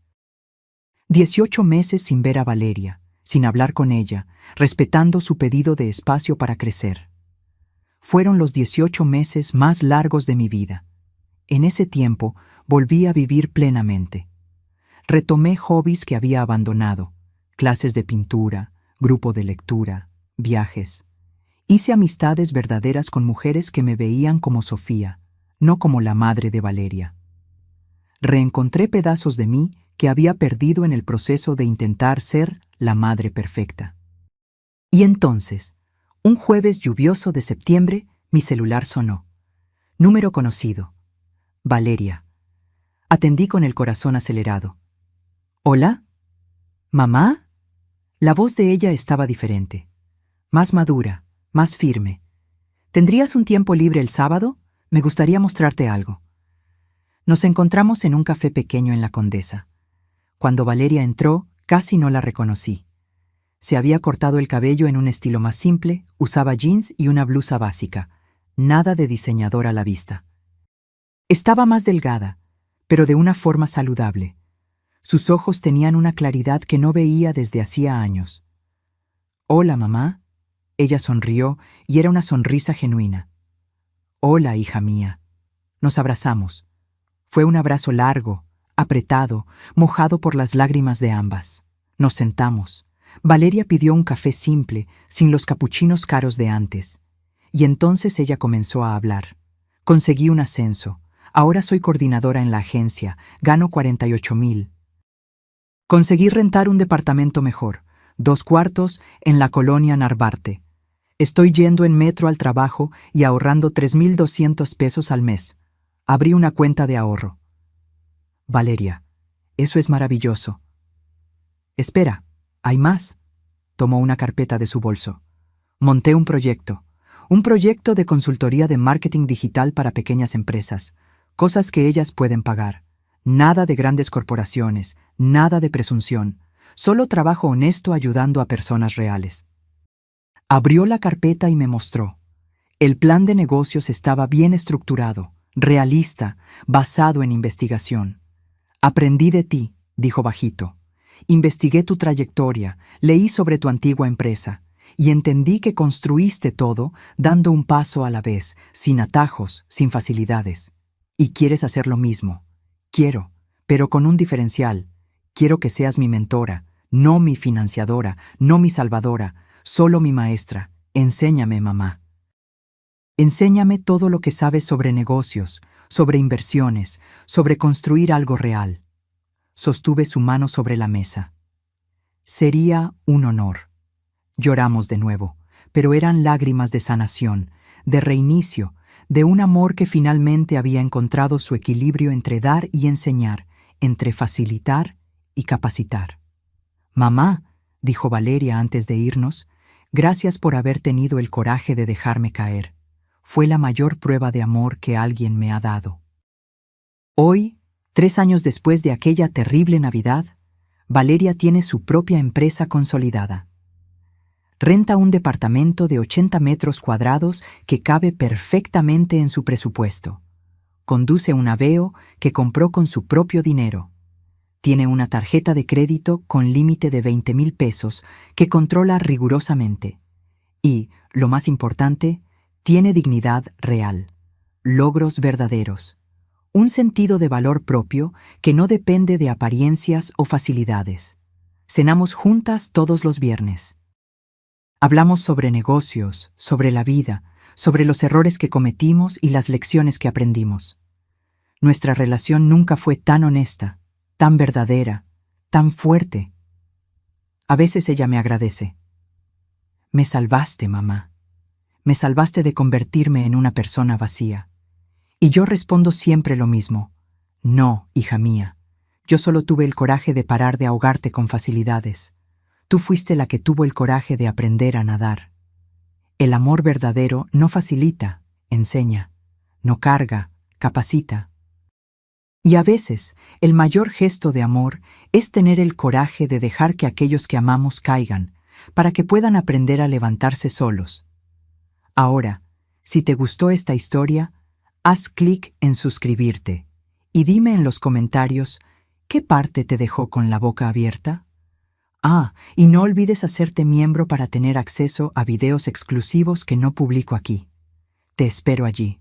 18 meses sin ver a Valeria, sin hablar con ella, respetando su pedido de espacio para crecer. Fueron los 18 meses más largos de mi vida. En ese tiempo volví a vivir plenamente. Retomé hobbies que había abandonado, clases de pintura, grupo de lectura, viajes. Hice amistades verdaderas con mujeres que me veían como Sofía, no como la madre de Valeria. Reencontré pedazos de mí que había perdido en el proceso de intentar ser la madre perfecta. Y entonces, un jueves lluvioso de septiembre, mi celular sonó. Número conocido. Valeria. Atendí con el corazón acelerado. ¿Hola? ¿Mamá? La voz de ella estaba diferente. Más madura, más firme. ¿Tendrías un tiempo libre el sábado? Me gustaría mostrarte algo. Nos encontramos en un café pequeño en La Condesa. Cuando Valeria entró, casi no la reconocí. Se había cortado el cabello en un estilo más simple, usaba jeans y una blusa básica. Nada de diseñador a la vista. Estaba más delgada, pero de una forma saludable. Sus ojos tenían una claridad que no veía desde hacía años. «Hola, mamá». Ella sonrió y era una sonrisa genuina. «Hola, hija mía». Nos abrazamos. Fue un abrazo largo, apretado, mojado por las lágrimas de ambas. Nos sentamos. Valeria pidió un café simple, sin los capuchinos caros de antes. Y entonces ella comenzó a hablar. Conseguí un ascenso. Ahora soy coordinadora en la agencia. Gano 48,000. Conseguí rentar un departamento mejor, 2 cuartos, en la colonia Narvarte. Estoy yendo en metro al trabajo y ahorrando 3,200 pesos al mes. Abrí una cuenta de ahorro. Valeria, eso es maravilloso. Espera, hay más. Tomó una carpeta de su bolso. Monté un proyecto de consultoría de marketing digital para pequeñas empresas, cosas que ellas pueden pagar. Nada de grandes corporaciones, nada de presunción, solo trabajo honesto ayudando a personas reales. Abrió la carpeta y me mostró. El plan de negocios estaba bien estructurado, realista, basado en investigación. Aprendí de ti, dijo bajito. Investigué tu trayectoria, leí sobre tu antigua empresa y entendí que construiste todo dando un paso a la vez, sin atajos, sin facilidades. Y quieres hacer lo mismo. Quiero, pero con un diferencial. Quiero que seas mi mentora, no mi financiadora, no mi salvadora, solo mi maestra. Enséñame, mamá. Enséñame todo lo que sabes sobre negocios, sobre inversiones, sobre construir algo real. Sostuve su mano sobre la mesa. Sería un honor. Lloramos de nuevo, pero eran lágrimas de sanación, de reinicio, de un amor que finalmente había encontrado su equilibrio entre dar y enseñar, entre facilitar y capacitar. «Mamá», dijo Valeria antes de irnos, «gracias por haber tenido el coraje de dejarme caer. Fue la mayor prueba de amor que alguien me ha dado». Hoy, 3 años después de aquella terrible Navidad, Valeria tiene su propia empresa consolidada. Renta un departamento de 80 metros cuadrados que cabe perfectamente en su presupuesto. Conduce un Aveo que compró con su propio dinero. Tiene una tarjeta de crédito con límite de 20,000 pesos que controla rigurosamente. Y, lo más importante, tiene dignidad real, logros verdaderos, un sentido de valor propio que no depende de apariencias o facilidades. Cenamos juntas todos los viernes. Hablamos sobre negocios, sobre la vida, sobre los errores que cometimos y las lecciones que aprendimos. Nuestra relación nunca fue tan honesta, tan verdadera, tan fuerte. A veces ella me agradece. «Me salvaste, mamá. Me salvaste de convertirme en una persona vacía». Y yo respondo siempre lo mismo. «No, hija mía. Yo solo tuve el coraje de parar de ahogarte con facilidades. Tú fuiste la que tuvo el coraje de aprender a nadar». El amor verdadero no facilita, enseña, no carga, capacita. Y a veces, el mayor gesto de amor es tener el coraje de dejar que aquellos que amamos caigan, para que puedan aprender a levantarse solos. Ahora, si te gustó esta historia, Haz clic en suscribirte y dime en los comentarios ¿qué parte te dejó con la boca abierta? Ah, y no olvides hacerte miembro para tener acceso a videos exclusivos que no publico aquí. Te espero allí.